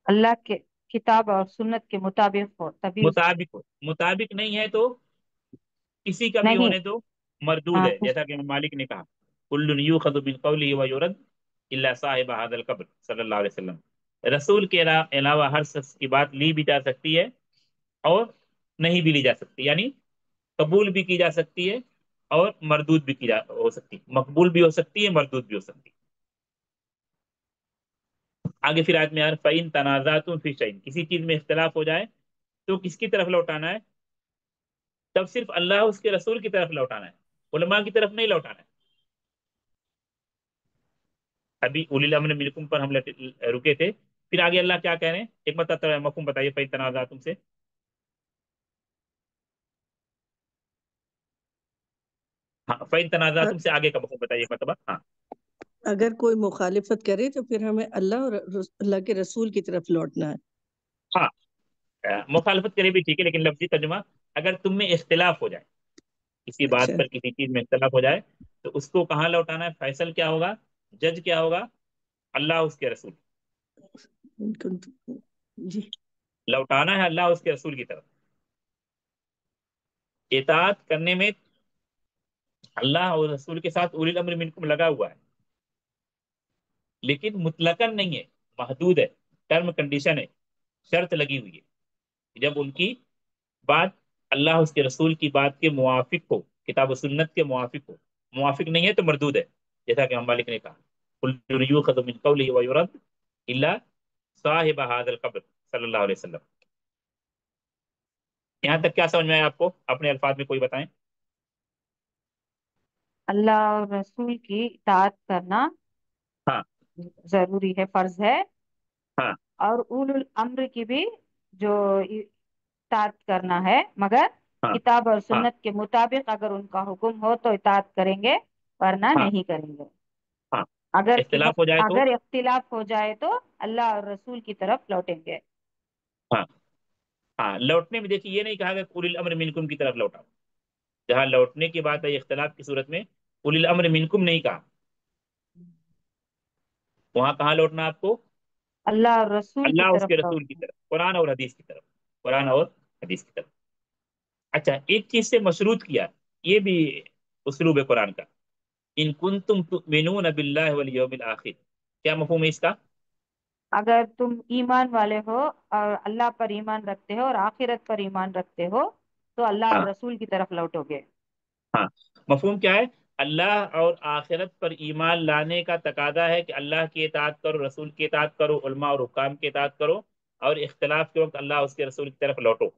اللہ کے کتاب اور سنت کے مطابق ہو تبھی اس مطابق ہو، مطابق نہیں ہے تو کسی کا بھی نہیں. ہونے تو مردود ہاں ہے، جیسا کہ امام مالک نے کہا کل یؤخذ من قوله ویرد الا صاحب هذا القبر صلی اللہ علیہ وسلم. رسول کے علاوہ ہر شخص کی بات لی بھی جا سکتی ہے اور نہیں بھی لی جا سکتی، یعنی قبول بھی کی جا سکتی ہے اور مردود بھی ہو سکتی ہے، مقبول بھی ہو سکتی ہے، مردود بھی ہو سکتی ہے. آگے پھر آیت میں یار فَإِن تَنَازَعْتُمْ فِي شَيْءٍ، کسی چیز میں اختلاف ہو جائے تو کس کی طرف لوٹانا ہے؟ تب صرف اللہ اس کے رسول کی طرف لوٹانا ہے، علماء کی طرف نہیں لوٹانا ہے. ابھی اولی الامر منکم پر ہم رکے تھے. پھر آگے اللہ کیا کہہ رہے ہیں؟ ایک مرتبہ مفہوم بتائیے فَإِن تَنَازَعْتُمْ سے. ہاں، فَإِن تَنَازَعْتُمْ سے آگے کا مفہوم بتائیے ایک مرتبہ. ہاں، اگر کوئی مخالفت کرے تو پھر ہمیں اللہ اور اللہ کے رسول کی طرف لوٹنا ہے. ہاں، مخالفت کرے بھی ٹھیک ہے، لیکن لفظی ترجمہ اگر تم میں اختلاف ہو جائے، کسی اچھا، بات پر کسی چیز میں اختلاف ہو جائے تو اس کو کہاں لوٹانا ہے؟ فیصل کیا ہوگا؟ جج کیا ہوگا؟ اللہ اس کے رسول. ان کو جی لوٹانا ہے اللہ اس کے رسول کی طرف. اطاعت کرنے میں اللہ اور رسول کے ساتھ اولی الامر منکم لگا ہوا ہے، لیکن مطلقاً نہیں ہے، محدود ہے، ٹرم کنڈیشن ہے، شرط لگی ہوئی ہے. جب ان کی بات اللہ اس کے رسول کی بات کے موافق ہو، کتاب و سنت کے موافق ہو. موافق نہیں ہے تو مردود ہے، جیسا کہ ہم مالک نے کہا قُلْ یُؤْخَذُ مِنْ قَوْلِهِ وَیُرَدُّ إِلَّا صَاحِبَ هَذَا الْقَبْرِ صلی اللہ علیہ وسلم. یہاں تک کیا سمجھ میں آیا آپ کو؟ اپنے الفاظ میں کوئی بتائیں. اللہ اور رسول کی اطاعت کرنا ہاں ضروری ہے، فرض ہے. ہاں اور اول الامر کی بھی جو اطاعت کرنا ہے، مگر ہاں کتاب اور ہاں سنت کے مطابق اگر ان کا حکم ہو تو اطاعت کریں گے، ورنہ ہاں نہیں کریں گے. ہاں. اگر اختلاف ہو جائے تو اگر اختلاف ہو جائے تو اللہ اور رسول کی طرف لوٹیں گے. ہاں ہاں، لوٹنے میں دیکھیے یہ نہیں کہا کہ اولي الامر منکم کی طرف لوٹا. جہاں لوٹنے کی بات ہے اختلاف کی صورت میں اولي الامر منکم نہیں کہا. وہاں کہاں لوٹنا آپ کو؟ اللہ اور رسول کی اللہ اس طرف کے رسول کی لوٹنا. طرف، قرآن اور حدیث کی طرف، قرآن اور حدیث کی طرف. اچھا، ایک چیز سے مشروط کیا، یہ بھی اسلوب ہے قرآن کا. ان کنتم تؤمنون باللہ والیوم الآخر، کیا مفہوم ہے اس کا؟ اگر تم ایمان والے ہو اور اللہ پر ایمان رکھتے ہو اور آخرت پر ایمان رکھتے ہو تو اللہ اور ہاں رسول کی طرف لوٹو گے. ہاں، مفہوم کیا ہے؟ اللہ اور آخرت پر ایمان لانے کا تقاضا ہے کہ اللہ کی اطاعت کرو، رسول کی اطاعت کرو، علماء اور حکام کی اطاعت کرو، اور اختلاف کے وقت اللہ اس کے رسول کی طرف لوٹو،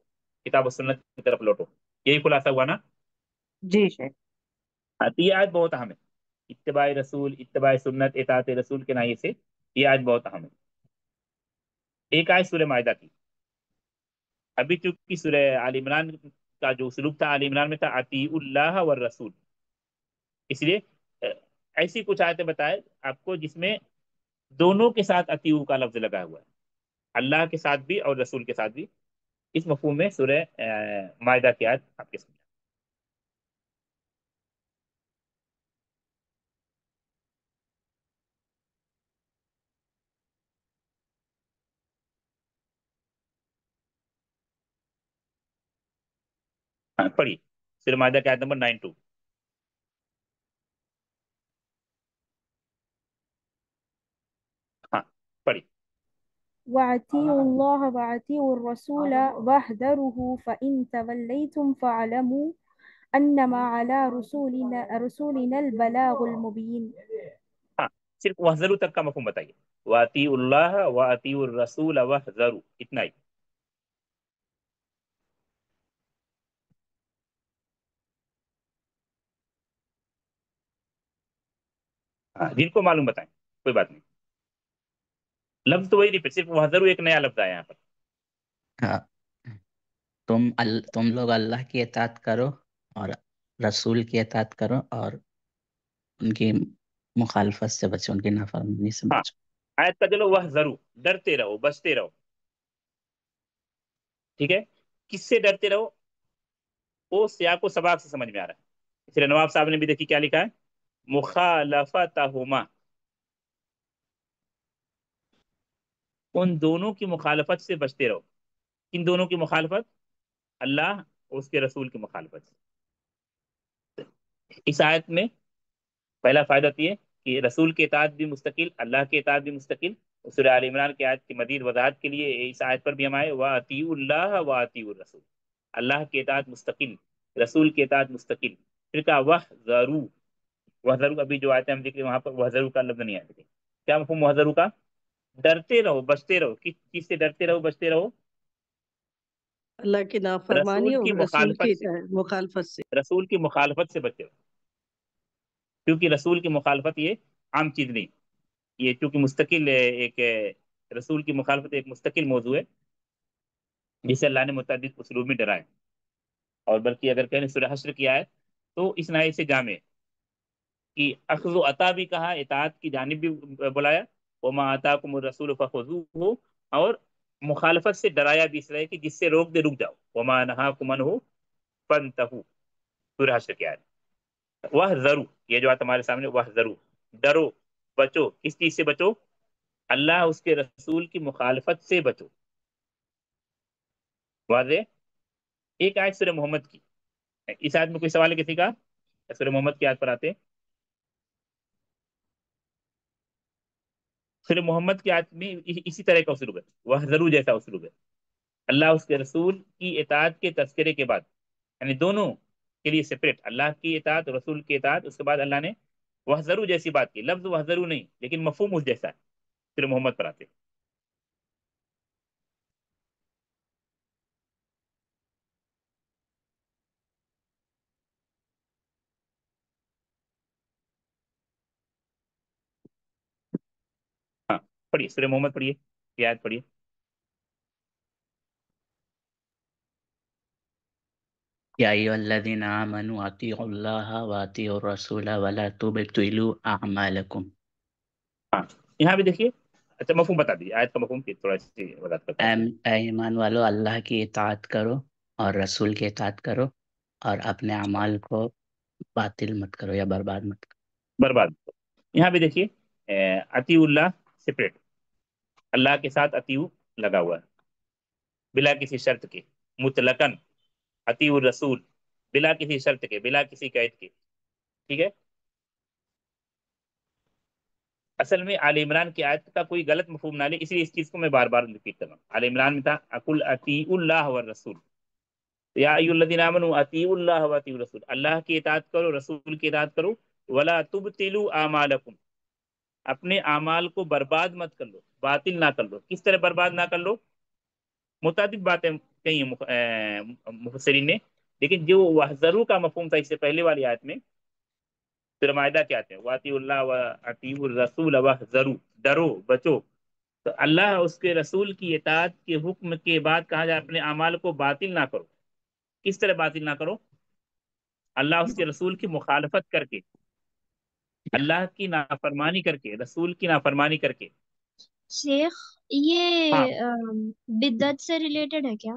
کتاب و سنت کی طرف لوٹو. یہی خلاصہ ہوا نا؟ جی شیخ. ہاں، تو یہ آیت بہت اہم ہے. اتباع رسول، اتباع سنت، اطاعت رسول کے ناحیے سے یہ آیت بہت اہم ہے. ایک آیت سورہ مائدہ کی. ابھی چونکہ سورہ آل عمران کا جو اسلوب تھا، آل عمران میں تھا اطیعوا اللہ والرسول، اس لیے ایسی کچھ آیتیں بتائے آپ کو جس میں دونوں کے ساتھ اطیعوا کا لفظ لگا ہوا ہے، اللہ کے ساتھ بھی اور رسول کے ساتھ بھی. اس مفہوم میں سورہ مائدہ کی آیت آپ کے سامنے. ہاں پڑھیے، سورہ مائدہ کی آیت نمبر 92. ہاں پڑھیے. وأطيعوا الله وأطيعوا الرسول واحذروه فإن توليتم فاعلموا أنما على رسولنا البلاغ المبين. ہاں، صرف وحذروا تک کا مفہوم بتائیے. واطیعوا اللہ واطیعوا الرسول واحذروا، اتنا ہی. ہاں، جن کو معلوم بتائیں، کوئی بات نہیں. لفظ تو وہی ریپیٹ، صرف وحذروا ایک نیا لفظ آیا یہاں پر. ہاں، تم لوگ اللہ کی اطاعت کرو اور رسول کی اطاعت کرو اور ان کی مخالفت سے بچو، ان کی نافرمانی سے ہاں، بچو. آیت کا چلو وحذروا، ڈرتے رہو، بچتے رہو. ٹھیک ہے، کس سے ڈرتے رہو؟ وہ سیاق و سباق سے سمجھ میں آ رہا ہے. اس لیے نواب صاحب نے بھی دیکھی کیا لکھا ہے، مخالفتہما، ان دونوں کی مخالفت سے بچتے رہو. کن دونوں کی مخالفت؟ اللہ اور اس کے رسول کی مخالفت سے. اس آیت میں پہلا فائدہ تو یہ کہ رسول کے اطاعت بھی مستقل، اللہ کے اطاعت بھی مستقل. سورہ آل عمران کی آیت کی مزید وضاحت کے لیے اس آیت پر بھی ہم آئے وَأَطِيعُوا اللَّهَ وَأَطِيعُوا الرَّسُولَ، اللہ کے اطاعت مستقل، رسول کے اطاعت مستقل. پھر کہا وَحْذَرُوا، وحذروا ابھی جو آیتیں ہم دیکھ رہے ہیں وہاں پر وحذروا کا لفظ نہیں آیا. دیکھیں کیا مفہوم وحذروا کا؟ ڈرتے رہو، بچتے رہو. کس چیز سے ڈرتے رہو، بچتے رہو؟ اللہ کی نافرمانی رسول کی اور رسول کی مخالفت سے، مخالفت سے. رسول کی مخالفت سے بچے رہو. کیونکہ رسول کی مخالفت یہ عام چیز نہیں، یہ چونکہ مستقل ایک رسول کی مخالفت ایک مستقل موضوع ہے جسے اللہ نے متعدد اسلوب میں ڈرائے. اور بلکہ اگر کہیں سورہ حشر کی آیت تو اس نئے سے جامع کہ اخذ و عطا بھی کہا، اطاعت کی جانب بھی بلایا، وما آتاکم الرسول فخذوہ، اور مخالفت سے ڈرایا بھی اس طرح کہ جس سے روک دے رک جاؤ، وما نہاکم عنہ فانتہوا، سورہ حشر کی آیت. وحذروا، یہ جو آیت ہمارے سامنے، وحذروا، ڈرو، بچو. کس چیز سے بچو؟ اللہ اس کے رسول کی مخالفت سے بچو. واضح. ایک آیت سورہ محمد کی، اس آیت میں کوئی سوال ہے کسی کا؟ سورہ محمد کی آیت پر آتے ہیں. سورہ محمد کی آیت میں اسی طرح کا اسلوب ہے، وحذروا جیسا اسلوب ہے. اللہ اس کے رسول کی اطاعت کے تذکرے کے بعد، یعنی دونوں کے لیے سپریٹ، اللہ کی اطاعت اور رسول کی اطاعت، اس کے بعد اللہ نے وحذروا جیسی بات کی. لفظ وحذروا نہیں لیکن مفہوم اس جیسا ہے. سورہ محمد پر آتے ہیں. ہاں پڑھیے، سورہ محمد پڑھیے، یہ آیت پڑھیے. يا أيها الذين آمنوا أطيعوا الله وأطيعوا الرسول ولا تبطلوا أعمالكم. یہاں بھی دیکھیے، اچھا مفہوم بتا دیجیے، آیت کا مفہوم کی تھوڑا سی وضاحت کرتا ہوں. اے ایمان والو، اللہ کی اطاعت کرو اور رسول کی اطاعت کرو اور اپنے اعمال کو باطل مت کرو یا برباد مت کرو. برباد. یہاں بھی دیکھیے اطیع اللہ سپریٹ، اللہ کے ساتھ اطیع لگا ہوا ہے بلا کسی شرط کے، مطلقاً اطیع الرسول بلا کسی شرط کے، بلا کسی قید کے. ٹھیک ہے. اصل میں آل عمران کی آیت کا کوئی غلط مفہوم نہ لے، اس لیے اس چیز کو میں بار بار ریپیٹ کر رہا ہوں. آل عمران میں تھا اقل اطیع اللہ والرسول، یا ایھا الذین آمنوا اطیعوا اللہ واطیعوا الرسول، اللہ کی اطاعت کرو، رسول کی اطاعت کرو. ولا تبطلوا اعمالکم، اپنے اعمال کو برباد مت کر لو، باطل نہ کر لو. کس طرح برباد نہ کر لو؟ متعدد باتیں کہی ہیں مفسرین نے، لیکن جو وحذروا کا مفہوم تھا اس سے پہلے والی آیت میں، سورہ مائدہ کے آتے ہیں واطیعوا اللہ واطیعوا الرسول واحذروا، ڈرو بچو. تو اللہ اس کے رسول کی اطاعت کے حکم کے بعد کہا جائے اپنے اعمال کو باطل نہ کرو. کس طرح باطل نہ کرو؟ اللہ اس کے رسول کی مخالفت کر کے، اللہ کی نافرمانی کر کے، رسول کی نافرمانی کر کے. شیخ ہاں یہ بدعت سے ریلیٹڈ ہے کیا؟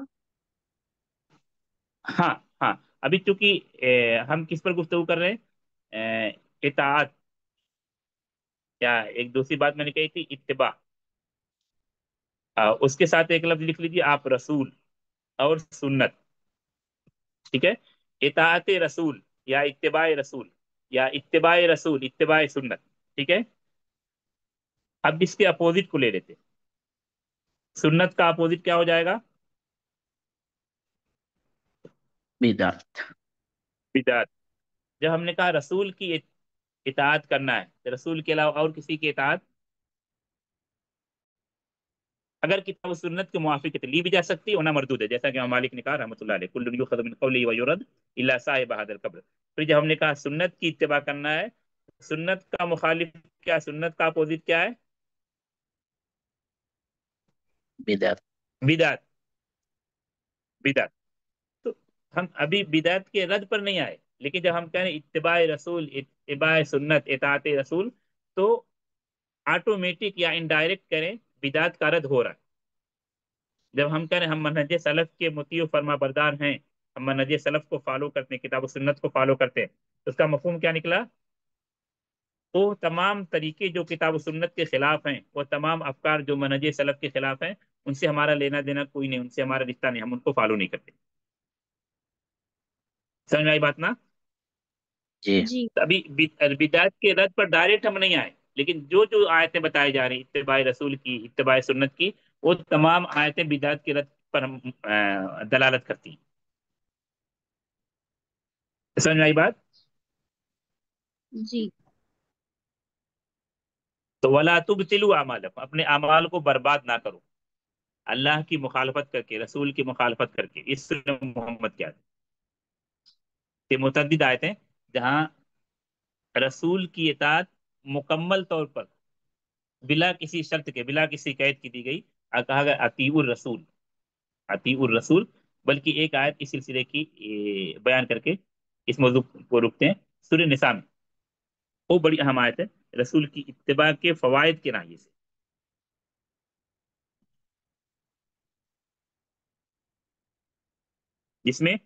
ہاں ہاں. ابھی چونکہ ہم کس پر گفتگو کر رہے ہیں؟ اطاعت. کیا ایک دوسری بات میں نے کہی تھی؟ اتباع. اس کے ساتھ ایک لفظ لکھ لیجیے آپ، رسول اور سنت. ٹھیک ہے. اطاعت رسول یا اتباع رسول، یا اتباع رسول اتباع سنت. ٹھیک ہے. اب اس کے اپوزٹ کو لے لیتے. سنت کا اپوزٹ کیا ہو جائے گا؟ بدعت. بدعت. جب ہم نے کہا رسول کی اطاعت کرنا ہے تو رسول کے علاوہ اور کسی کی اطاعت اگر کتاب و سنت کے موافق لی بھی جا سکتی ہے، ورنہ مردود ہے، جیسا کہ امام مالک نے کہا رحمۃ اللہ علیہ، کل یؤخذ من قوله ویرد الا صاحب هذا القبر. پھر جب ہم نے کہا سنت کی اتباع کرنا ہے، سنت کا مخالف کیا، سنت کا اپوزٹ کیا ہے؟ بدعت. بدعت. بدعت. تو ہم ابھی بدعت کے رد پر نہیں آئے، لیکن جب ہم کہیں اتباع رسول، اتباع سنت، اطاعت رسول، تو آٹومیٹک یا انڈائریکٹ کریں بدعت کا رد ہو رہا ہے. جب ہم کہیں ہم منہج سلف کے مطیع و فرما بردار ہیں، ہم منہج سلف کو فالو کرتے ہیں، کتاب و سنت کو فالو کرتے ہیں، تو اس کا مفہوم کیا نکلا؟ وہ تمام طریقے جو کتاب و سنت کے خلاف ہیں، وہ تمام افکار جو منہج سلف کے خلاف ہیں، ان سے ہمارا لینا دینا کوئی نہیں، ان سے ہمارا رشتہ نہیں، ہم ان کو فالو نہیں کرتے. سمجھ میں آئی بات نا؟ جی. جی ابھی بدعت کے رد پر ڈائریکٹ ہم نہیں آئے، لیکن جو جو آیتیں بتائی جا رہی اتباع رسول کی، اتباع سنت کی، وہ تمام آیتیں بدعت کے رد پر ہم دلالت کرتی ہیں. سمجھ میں آئی بات؟ جی. تو ولا تبطلوا اعمالکم، اپنے اعمال کو برباد نہ کرو اللہ کی مخالفت کر کے، رسول کی مخالفت کر کے. اس سے محمد کیا ہے؟ کہ متعدد آیتیں جہاں رسول کی اطاعت مکمل طور پر بلا کسی شرط کے، بلا کسی قید کی دی گئی، اور کہا گیا اطیعوا الرسول، اطیعوا الرسول. بلکہ ایک آیت اس سلسلے کی بیان کر کے اس موضوع کو رکتے ہیں. سورہ نساء میں وہ بڑی اہم آیت ہے رسول کی اتباع کے فوائد کے ناحیے سے، جس میں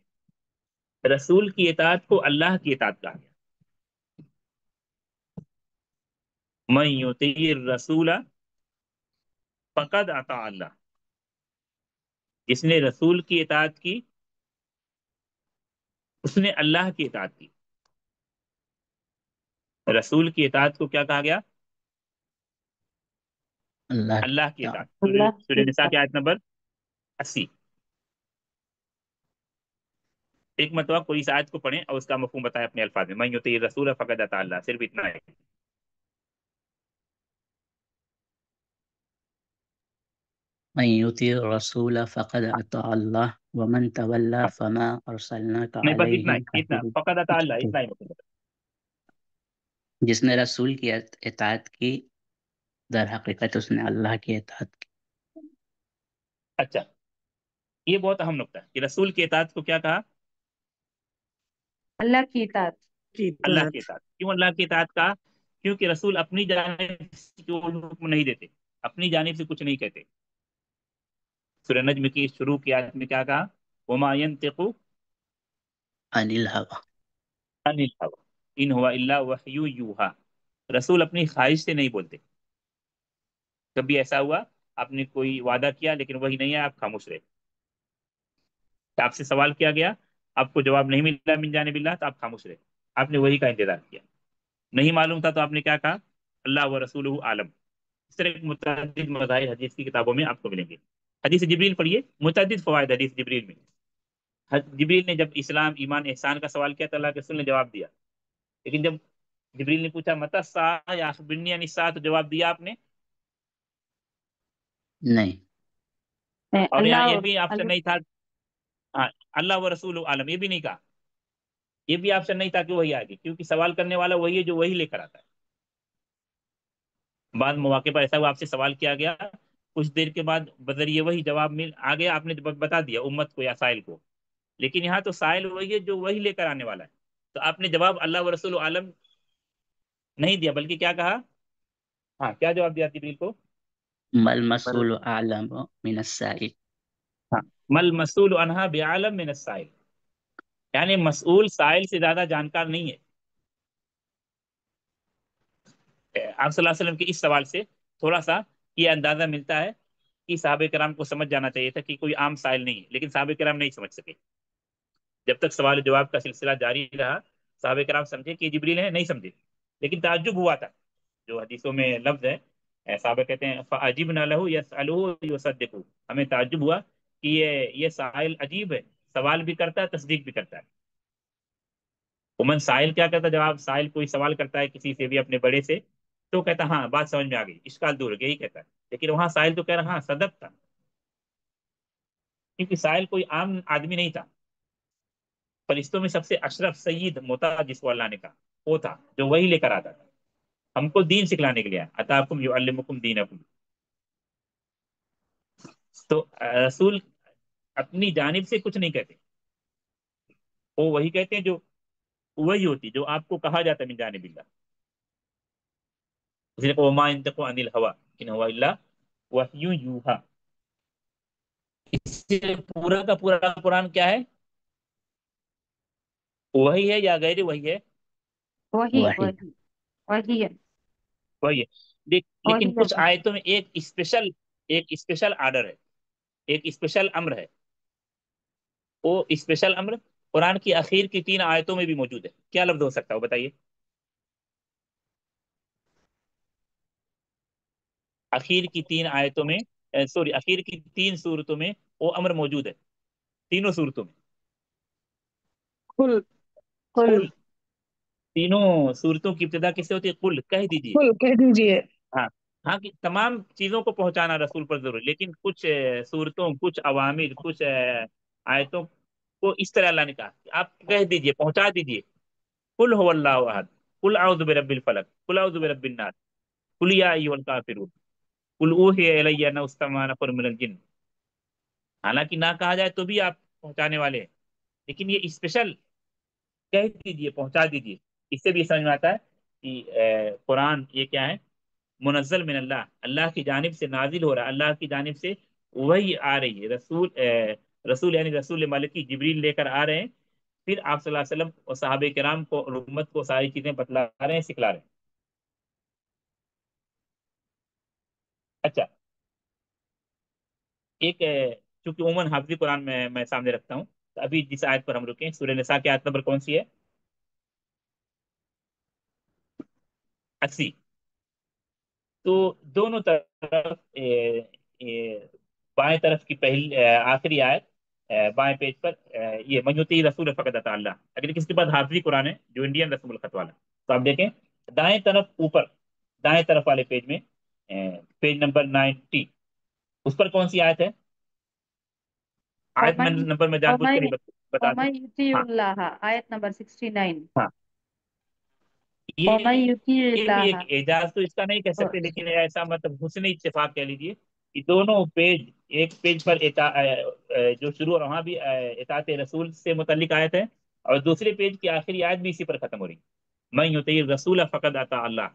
رسول کی اطاعت کو اللہ کی اطاعت کہا گیا. من یطیع الرسول فقد اطاع اللہ، جس نے رسول کی اطاعت کی اس نے اللہ کی اطاعت کی. رسول کی اطاعت کو کیا کہا گیا؟ اللہ کی اللہ کی اطاعت. اطاعت. سورہ نساء کی آیت نمبر 80. ایک مرتبہ کوئی اس آیت کو پڑھیں اور اس کا مفہوم بتائیں اپنے الفاظ میں. من یطیع الرسول فقد اطاع اللہ، صرف اتنا ہے. من يطيع الرسول فقد اطاع الله ومن تولى فما ارسلناك نہیں بس اتنا عليهم ہی، اتنا فقد اطاع اللہ، اتنا ہی مفہوم بتائیں. جس نے رسول کی اطاعت کی، در حقیقت اس نے اللہ کی اطاعت کی. اچھا، یہ بہت اہم نقطہ ہے کہ رسول کی اطاعت کو کیا کہا؟ اللہ کی اطاعت. کی اللہ اطاعت. کی اطاعت. کیوں اللہ کی اطاعت کہا؟ کیونکہ رسول اپنی جانب سے کوئی حکم نہیں دیتے، اپنی جانب سے کچھ نہیں کہتے۔ سورہ نجم کی شروع کی آیت میں کیا کہا؟ وما ينطق عن الهوى عن الهوى ان هو الا وحی یوحا، رسول اپنی خواہش سے نہیں بولتے۔ کبھی ایسا ہوا آپ نے کوئی وعدہ کیا لیکن وہی نہیں ہے، آپ خاموش رہے، آپ سے سوال کیا گیا، آپ کو جواب نہیں ملا من جانب اللہ، تو آپ خاموش رہے، آپ نے وہی کا انتظار کیا۔ نہیں معلوم تھا تو آپ نے کیا کہا؟ اللہ و رسولہ عالم۔ اس طرح کے متعدد مظاہر حدیث کی کتابوں میں آپ کو ملیں گے۔ حدیث جبریل پڑھیے، متعدد فوائد حدیث جبریل میں۔ جبریل نے جب اسلام ایمان احسان کا سوال کیا تو اللہ کے رسول نے جواب دیا، لیکن جب جبریل نے پوچھا متی الساعہ یا اخبرنی عن الساعہ تو جواب دیا آپ نے؟ نہیں۔ اور یہاں اللہ یہ اور بھی آپشن نہیں تھا، ہاں اللہ و رسول عالم، یہ بھی نہیں کہا، یہ بھی آپشن نہیں تھا کہ وہی آگے، کیونکہ سوال کرنے والا وہی ہے جو وہی لے کر آتا ہے۔ بعض مواقع پر ایسا ہوا آپ سے سوال کیا گیا، کچھ دیر کے بعد بذریعہ وہی جواب مل آ گیا، آپ نے بتا دیا امت کو یا سائل کو، لیکن یہاں تو سائل وہی ہے جو وہی لے کر آنے والا ہے، تو آپ نے جواب اللہ و رسول عالم نہیں دیا، بلکہ کیا کہا؟ ہاں کیا جواب دیا جبریل کو؟ ما المسؤول اعلم من السائل۔ ہاں مل مسئول عنہا بعالم من السائل، یعنی مسئول سائل سے زیادہ جانکار نہیں ہے۔ آپ صلی اللہ علیہ وسلم کے اس سوال سے تھوڑا سا یہ اندازہ ملتا ہے کہ صحابہ کرام کو سمجھ جانا چاہیے تھا کہ کوئی عام سائل نہیں ہے، لیکن صحابہ کرام نہیں سمجھ سکے۔ جب تک سوال و جواب کا سلسلہ جاری رہا صحابہ کرام سمجھے کہ جبریل ہے، نہیں سمجھے، لیکن تعجب ہوا تھا۔ جو حدیثوں میں لفظ ہے، صحابہ کہتے ہیں فَعَجِبْنَا لَهُ يَسْأَلُهُ وَيُصَدِّقُهُ، ہمیں تعجب ہوا کہ یہ سائل عجیب ہے، سوال بھی کرتا ہے تصدیق بھی کرتا ہے۔ عموماً سائل کیا کرتا ہے؟ جب سائل کوئی سوال کرتا ہے کسی سے بھی اپنے بڑے سے تو کہتا ہاں بات سمجھ میں آ گئی، اشکال دور ہو گیا، یہی کہتا ہے، لیکن وہاں سائل تو کہہ رہا ہاں صدق تھا، کیونکہ سائل کوئی عام آدمی نہیں تھا، فرشتوں میں سب سے اشرف سید موتا جس کو اللہ نے کہا وہ تھا جو وہی لے کر آتا تھا، ہم کو دین سکھلانے کے لیے اتاکم یعلمکم دینکم۔ تو رسول اپنی جانب سے کچھ نہیں کہتے، وہ وہی کہتے ہیں جو وہی ہوتی جو آپ کو کہا جاتا ہے من جانب اللہ۔ اس نے کہا وما ينطق عن الهوى ان هو الا وحی یوحا۔ اس سے پورا کا پورا قرآن کیا ہے؟ وہی ہے یا غیر وہی ہے؟ وہی وحی۔ وہی وہی ہے، وہی ہے۔ لیکن وہی کچھ ہے۔ آیتوں میں ایک اسپیشل آرڈر ہے، ایک اسپیشل امر ہے، وہ اسپیشل امر قرآن کی اخیر کی 3 آیتوں میں بھی موجود ہے۔ کیا لفظ ہو سکتا ہے وہ بتائیے؟ اخیر کی 3 آیتوں میں اخیر کی 3 صورتوں میں وہ امر موجود ہے، تینوں صورتوں میں۔ قل قل قل، تینوں صورتوں کی ابتدا کس سے ہوتی ہے؟ قل، کہہ دیجئے۔ قل کہہ دیجئے۔ ہاں ہاں کہ تمام چیزوں کو پہنچانا رسول پر ضروری، لیکن کچھ صورتوں، کچھ عوامر، کچھ آیتوں کو اس طرح اللہ نے کہا کہ آپ کہہ دیجئے، پہنچا دیجئے۔ قل هو اللہ احد، قل اعوذ برب الفلق، قل اعوذ برب الناس، قل یا ایھا الکافرون، قل اوحی الی انہ استمع نفر من الجن۔ حالانکہ نہ کہا جائے تو بھی آپ پہنچانے والے ہیں، لیکن یہ اسپیشل کہہ دیجئے، پہنچا دیجئے۔ اس سے بھی سمجھ میں آتا ہے کہ قرآن یہ کیا ہے؟ منزل من اللہ، اللہ کی جانب سے نازل ہو رہا ہے، اللہ کی جانب سے وہی آ رہی ہے، رسول یعنی رسول ملکی جبریل لے کر آ رہے ہیں، پھر آپ صلی اللہ علیہ وسلم اور صحابہ کرام کو اور امت کو ساری چیزیں بتلا رہے ہیں، سکھلا رہے ہیں۔ اچھا، ایک چونکہ عموماً حافظی قرآن میں سامنے رکھتا ہوں، تو ابھی جس آیت پر ہم رکیں، سورہ نساء کی آیت نمبر کون سی ہے؟ 80۔ تو دونوں طرف بائیں طرف کی پہلی آخری آیت بائیں پیج پر یہ من یطیع رسول فقد اطاع اللہ، اگر کسی کے بعد حافظی قرآن ہے جو انڈین رسم الخط والا، تو آپ دیکھیں دائیں طرف اوپر، دائیں طرف والے پیج میں پیج نمبر 90، اس پر کون سی آیت ہے؟ آیت ومن نمبر میں جان بوجھ کے نہیں بتا دوں۔ ومن یطیع ہاں اللہ، آیت نمبر 69، ہاں، ومن یطیع یہ بھی ایک اللہ، اعجاز تو اس کا نہیں کہہ سکتے، لیکن ایسا مطلب حسن اتفاق کہہ لیجیے کہ دونوں پیج، ایک پیج پر جو شروع اور وہاں بھی اطاعت رسول سے متعلق آیت ہے، اور دوسرے پیج کی آخری آیت بھی اسی پر ختم ہو رہی، من یطیع الرسول فقد اطاع اللہ۔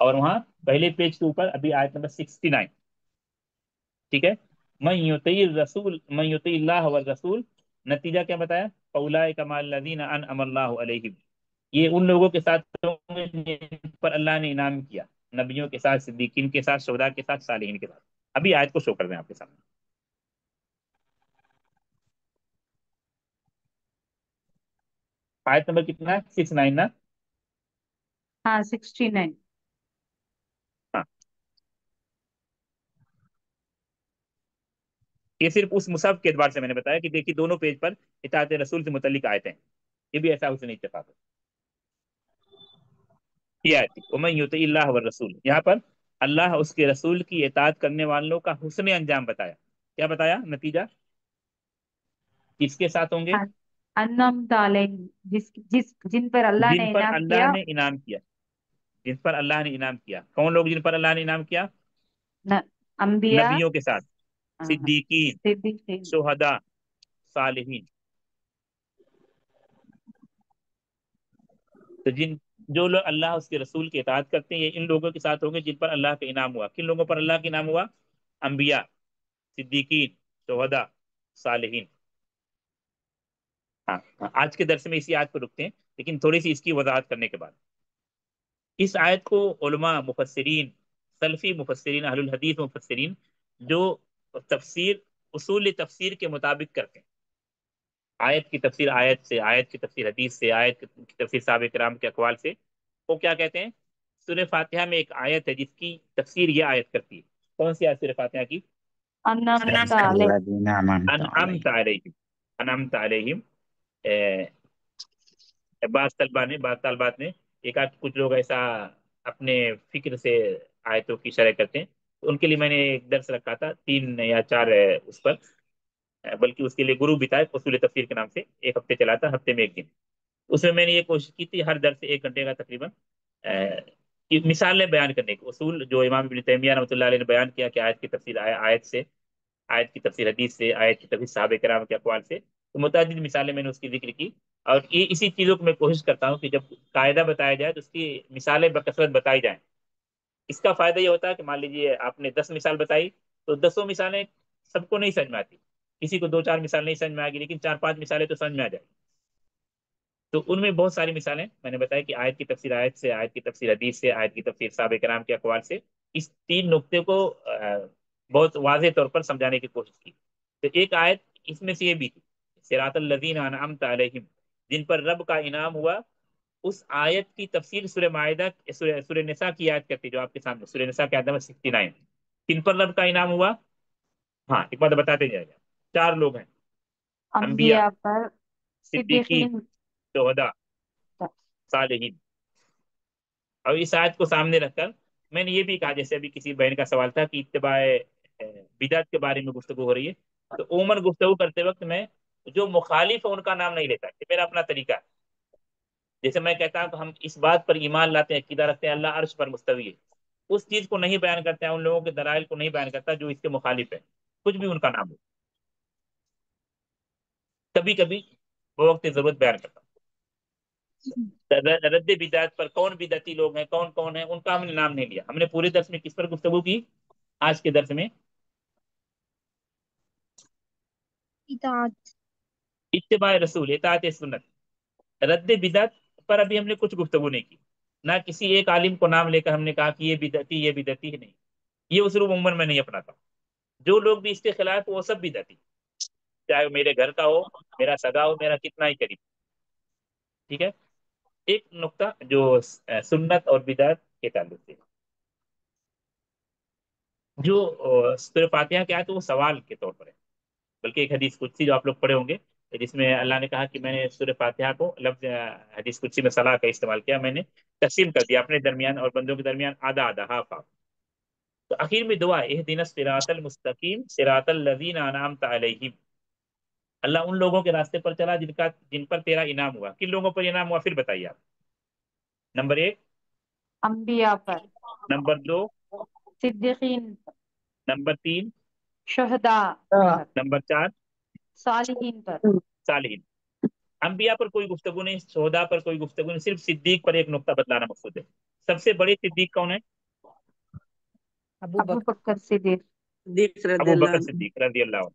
اور وہاں پہلے پیج کے اوپر ابھی آیت نمبر 69، ٹھیک ہے. من یطیع اللہ والرسول، نتیجہ کیا بتایا؟ فاولئک مع الذین انعم اللہ علیہم، یہ ان لوگوں کے ساتھ ہوں گے جن پر اللہ نے انعام کیا، نبیوں کے ساتھ، صدیقین کے ساتھ، شہداء کے ساتھ، صالحین کے ساتھ. ابھی آیت کو شو کر دیں آپ کے سامنے. آیت نمبر کتنا ہے؟ 69 نا؟ ہاں 69. ہاں، یہ صرف اس مصحف کے اعتبار سے میں نے بتایا کہ دیکھیے دونوں پیج پر اطاعت رسول سے متعلق آیتیں ہیں. یہ بھی ایسا اس نے اتفاق ہے. یہ آیت تھی ومن یطع اللہ والرسول، یہاں پر اللہ اس کے رسول کی اطاعت کرنے والوں کا حسن انجام بتایا. کیا بتایا نتیجہ؟ کس کے ساتھ ہوں گے؟ انعمت علیہم، جن پر اللہ جن نے پر انعام اللہ کیا. نے انعام کیا. جن پر اللہ نے انعام کیا. کون لوگ جن پر اللہ نے انعام کیا؟ انبیاء، نبیوں کے ساتھ، صدیقین، صدیقین. شہداء، صالحین. تو جو لوگ اللہ اس کے رسول کی اطاعت کرتے ہیں یہ ان لوگوں کے ساتھ ہوں گے جن پر اللہ کا انعام ہوا. کن لوگوں پر اللہ کا انعام ہوا؟ انبیاء، صدیقین، شہداء، صالحین. ہاں آج کے درس میں اسی آیت کو رکتے ہیں، لیکن تھوڑی سی اس کی وضاحت کرنے کے بعد اس آیت کو علماء، مفسرین، سلفی مفسرین، اہل الحدیث مفسرین جو تفسیر، اصول تفسیر کے مطابق کرتے ہیں، آیت کی تفسیر آیت سے، آیت کی تفسیر حدیث سے، آیت کی تفسیر صحابہ کرام کے اقوال سے، وہ کیا کہتے ہیں؟ سورہ فاتحہ میں ایک آیت ہے جس کی تفسیر یہ آیت کرتی ہے. کون سی آیت سورہ فاتحہ کی؟ انعمت علیہم. الذین انعمت انعمت علیہم. علیہم. انعمت علیہم. بعض طالبات نے ایک آدھ کچھ لوگ ایسا اپنے فکر سے آیتوں کی شرح کرتے ہیں، تو ان کے لیے میں نے ایک درس رکھا تھا 3 یا 4 اس پر، بلکہ اس کے لیے گروپ بھی تھا اصول تفسیر کے نام سے، ایک ہفتے چلا تھا، ہفتے میں ایک دن. اس میں نے یہ کوشش کی تھی ہر درس سے 1 گھنٹے کا تقریباً کہ مثالیں بیان کرنے کے اصول جو امام ابن تیمیہ رحمۃ اللہ علیہ نے بیان کیا کہ آیت کی تفسیر آیت سے، آیت کی تفسیر حدیث سے، آیت کی تفسیر صحابہ کرام کے اقوال سے، تو متعدد مثالیں میں نے اس کی ذکر کی. اور یہ اسی چیزوں کو میں کوشش کرتا ہوں کہ جب قاعدہ بتایا جائے تو اس کی مثالیں بکثرت بتائی جائیں. اس کا فائدہ یہ ہوتا ہے کہ مان لیجیے آپ نے 10 مثال بتائی تو 10 مثالیں سب کو نہیں سمجھ میں آتی، کسی کو 2-4 مثال نہیں سمجھ میں آئے گی، لیکن 4-5 مثالیں تو سمجھ میں آ جائیں. تو ان میں بہت ساری مثالیں میں نے بتایا کہ آیت کی تفسیر آیت سے، آیت کی تفسیر حدیث سے، آیت کی تفسیر صحابہ کرام کے اقوال سے، اس 3 نقطے کو بہت واضح طور پر سمجھانے کی کوشش کی. تو ایک آیت اس میں سے یہ بھی تھی، صراط الذین انعمت علیہم، جن پر رب کا انعام ہوا. اس آیت کی تفسیر سورہ مائدہ، سورہ نساء کی آیت کرتی جو آپ کے سامنے، سورہ نساء کی آیت نمبر 69. کن پر رب کا انعام ہوا؟ ہاں ایک بات بتاتے جائے گا. 4 لوگ ہیں، انبیاء، انبیاء پر، صدیقین، صدیقین. شہداء، صالحین. اور اس آیت کو سامنے رکھ کر میں نے یہ بھی کہا، جیسے ابھی کسی بہن کا سوال تھا کہ اتباع بدعت کے بارے میں گفتگو ہو رہی ہے، تو عموماً گفتگو کرتے وقت میں جو مخالف ہے ان کا نام نہیں لیتا. یہ میرا اپنا طریقہ ہے. جیسے میں کہتا ہوں کہ ہم اس بات پر ایمان لاتے ہیں، عقیدہ رکھتے ہیں اللہ عرش پر مستوی ہے، اس چیز کو نہیں بیان کرتے ہیں، ان لوگوں کے دلائل کو نہیں بیان کرتا جو اس کے مخالف ہے، کچھ بھی ان کا نام ہو. کبھی کبھی بوقت ضرورت بیان کرتا ہوں. رد بدعت پر کون بدعتی لوگ ہیں، کون کون ہیں، ان کا ہم نے نام نہیں لیا. ہم نے پورے درس میں کس پر گفتگو کی؟ آج کے درس میں اطاعت. اتباع رسول، اطاعت سنت. رد بدعت پر ابھی ہم نے کچھ گفتگو نہیں کی، نہ کسی ایک عالم کو نام لے کر ہم نے کہا کہ یہ بدعتی، یہ بدعتی ہے، نہیں. یہ اسلوب عموماً میں نہیں اپناتا. جو لوگ بھی اس کے خلاف وہ سب بدعتی، چاہے وہ میرے گھر کا ہو، میرا سگا ہو، میرا کتنا ہی قریب. ٹھیک ہے. ایک نقطہ جو سنت اور بدعت کے تعلق سے، جو سورہ فاتحہ کیا ہے تو وہ سوال کے طور پر ہے، بلکہ ایک حدیث قدسی جو آپ لوگ پڑھے ہوں گے جس میں اللہ نے کہا کہ میں نے سورہ فاتحہ کو لفظ حدیث قدسی میں صلاح کا استعمال کیا، میں نے تقسیم کر دیا اپنے درمیان اور بندوں کے درمیان آدھا آدھا، ہاف ہاف. تو آخر میں دعا اہدنا الصراط المستقیم صراط الذین انعمت علیہم، اللہ ان لوگوں کے راستے پر چلا جن پر تیرا انعام ہوا. کن لوگوں پر انعام ہوا پھر بتائیے آپ؟ نمبر 1 انبیاء پر، نمبر 2 صدیقین، نمبر 3 شہداء پر، نمبر 4 صالحین پر. صالحین. انبیاء پر کوئی گفتگو نہیں، شہداء پر کوئی گفتگو نہیں، صرف صدیق پر ایک نقطہ بتلانا مقصود ہے. سب سے بڑے صدیق کون ہے؟ ابو ابو بکر بکر صدیق صدیق رضی ابو اللہ بکر عنہ۔ صدیق رضی اللہ عنہ۔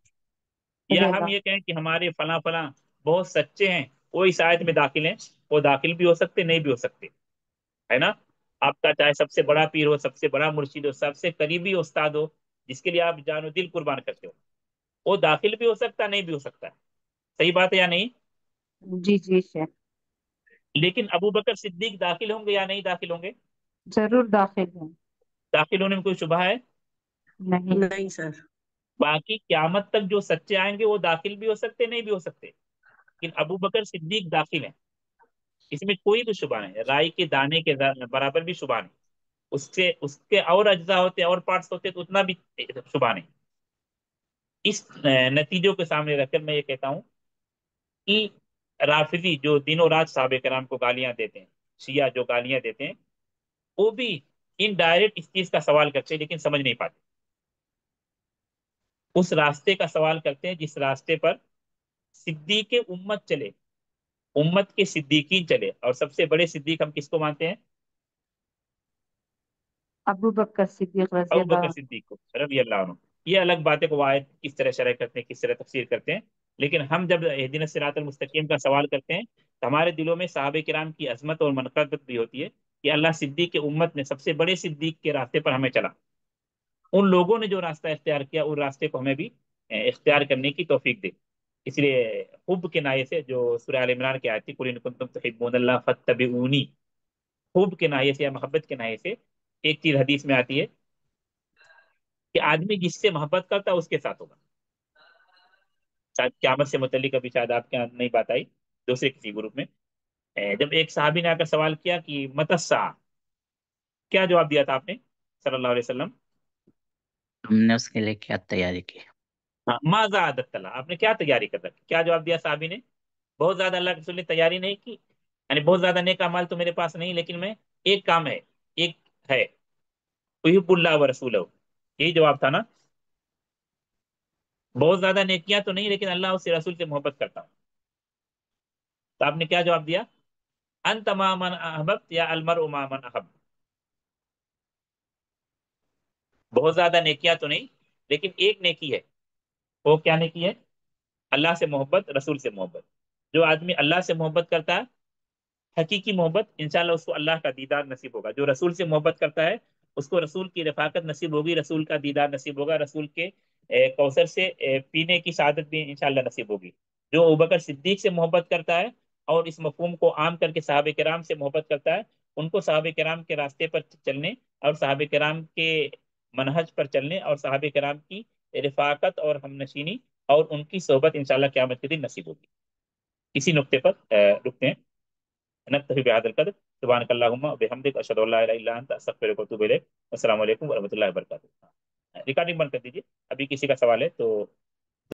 رضی یا ہم اللہ یہ کہیں کہ ہمارے فلاں فلاں بہت سچے ہیں، وہ اس آیت میں داخل ہیں، وہ داخل بھی ہو سکتے نہیں بھی ہو سکتے، ہے نا؟ آپ کا چاہے سب سے بڑا پیر ہو، سب سے بڑا مرشد ہو، سب سے قریبی استاد ہو، جس کے لیے آپ جان و دل قربان کرتے ہو، وہ داخل بھی ہو سکتا نہیں بھی ہو سکتا ہے۔ صحیح بات ہے یا نہیں؟ جی جی شیخ، لیکن ابو بکر صدیق داخل ہوں گے یا نہیں داخل ہوں گے؟ ضرور داخل ہوں۔ داخل ہونے میں کوئی شبہ ہے؟ نہیں، نہیں سر۔ باقی قیامت تک جو سچے آئیں گے وہ داخل بھی ہو سکتے نہیں بھی ہو سکتے، لیکن ابو بکر صدیق داخل ہیں، اس میں کوئی بھی شبہ نہیں، رائی کے دانے کے برابر بھی شبہ نہیں۔ اس کے اور اجزاء ہوتے اور پارٹس ہوتے تو اتنا بھی شبہ نہیں۔ اس نتیجوں کے سامنے رکھ کر میں یہ کہتا ہوں کہ رافضی جو دنوں رات صحابہ کرام کو گالیاں دیتے ہیں، شیعہ جو گالیاں دیتے ہیں، وہ بھی ان ڈائریکٹ اس چیز کا سوال کرتے ہیں لیکن سمجھ نہیں پاتے۔ اس راستے کا سوال کرتے ہیں جس راستے پر صدیق امت چلے، امت کے صدیقین چلے، اور سب سے بڑے صدیق ہم کس کو مانتے ہیں؟ ابو بکر صدیق رضی ابو اللہ بکر عنہ۔ صدیق کو رضی اللہ عنہ۔ یہ الگ بات ہے کہ وہ آیت کس طرح شرح کرتے ہیں، کس طرح تفسیر کرتے ہیں، لیکن ہم جب اہدنا الصراط المستقیم کا سوال کرتے ہیں تو ہمارے دلوں میں صحابہ کرام کی عظمت اور منقبت بھی ہوتی ہے کہ اللہ صدیق کے امت نے سب سے بڑے صدیق کے راستے پر ہمیں چلا، ان لوگوں نے جو راستہ اختیار کیا ان راستے کو ہمیں بھی اختیار کرنے کی توفیق دے۔ اس لیے حب کے نائے سے جو سورہ آل عمران کی آیت تھی، قل ان کنتم تحبون اللہ فاتبعونی، حب کے نائے سے یا محبت کے نائے سے ایک چیز حدیث میں آتی ہے کہ آدمی جس سے محبت کرتا ہے اس کے ساتھ ہوگا۔ شاید قیامت سے متعلق ابھی شاید آپ کے یہاں نہیں بات آئی، دوسرے کسی گروپ میں جب ایک صحابی نے آ کر سوال کیا کہ متی الساعہ، کیا جواب دیا تھا آپ نے صلی اللہ علیہ وسلم؟ ہم نے اس کے لیے کیا تیاری کی؟ ماذا عادت اللہ، آپ نے کیا تیاری کر رکھی؟ کیا جواب دیا صحابی نے؟ بہت زیادہ اللہ کے رسول نے تیاری نہیں کی، یعنی بہت زیادہ نیک اعمال تو میرے پاس نہیں، لیکن میں ایک کام ہے، ایک ہے، احب اللہ و رسولہ، یہی جواب تھا نا؟ بہت زیادہ نیکیاں تو نہیں لیکن اللہ اس سے رسول سے محبت کرتا ہوں۔ تو آپ نے کیا جواب دیا؟ انت ما من احببت یا المرء ما من احب، بہت زیادہ نیکیاں تو نہیں لیکن ایک نیکی ہے، وہ کیا نیکی ہے؟ اللہ سے محبت، رسول سے محبت۔ جو آدمی اللہ سے محبت کرتا ہے حقیقی محبت، انشاءاللہ اس کو اللہ کا دیدار نصیب ہوگا۔ جو رسول سے محبت کرتا ہے اس کو رسول کی رفاقت نصیب ہوگی، رسول کا دیدار نصیب ہوگا، رسول کے کوثر سے پینے کی سعادت بھی انشاءاللہ نصیب ہوگی۔ جو ابوبکر صدیق سے محبت کرتا ہے اور اس مفہوم کو عام کر کے صحابہ کرام سے محبت کرتا ہے، ان کو صحابہ کرام کے راستے پر چلنے اور صحابہ کرام کے منہج پر چلنے اور صحابہ کرام کی رفاقت اور ہمنشینی اور ان کی صحبت انشاءاللہ قیامت کے دن نصیب ہوگی۔ اسی نقطے پر رکتے ہیں۔ نکتفی بهذا القدر، سبحانك اللهم وبحمدك اشهد ان لا اله الا انت استغفرك واتوب اليك۔ السلام علیکم ورحمۃ اللہ وبرکاتہ۔ ریکارڈنگ بند کر دیجیے، ابھی کسی کا سوال ہے تو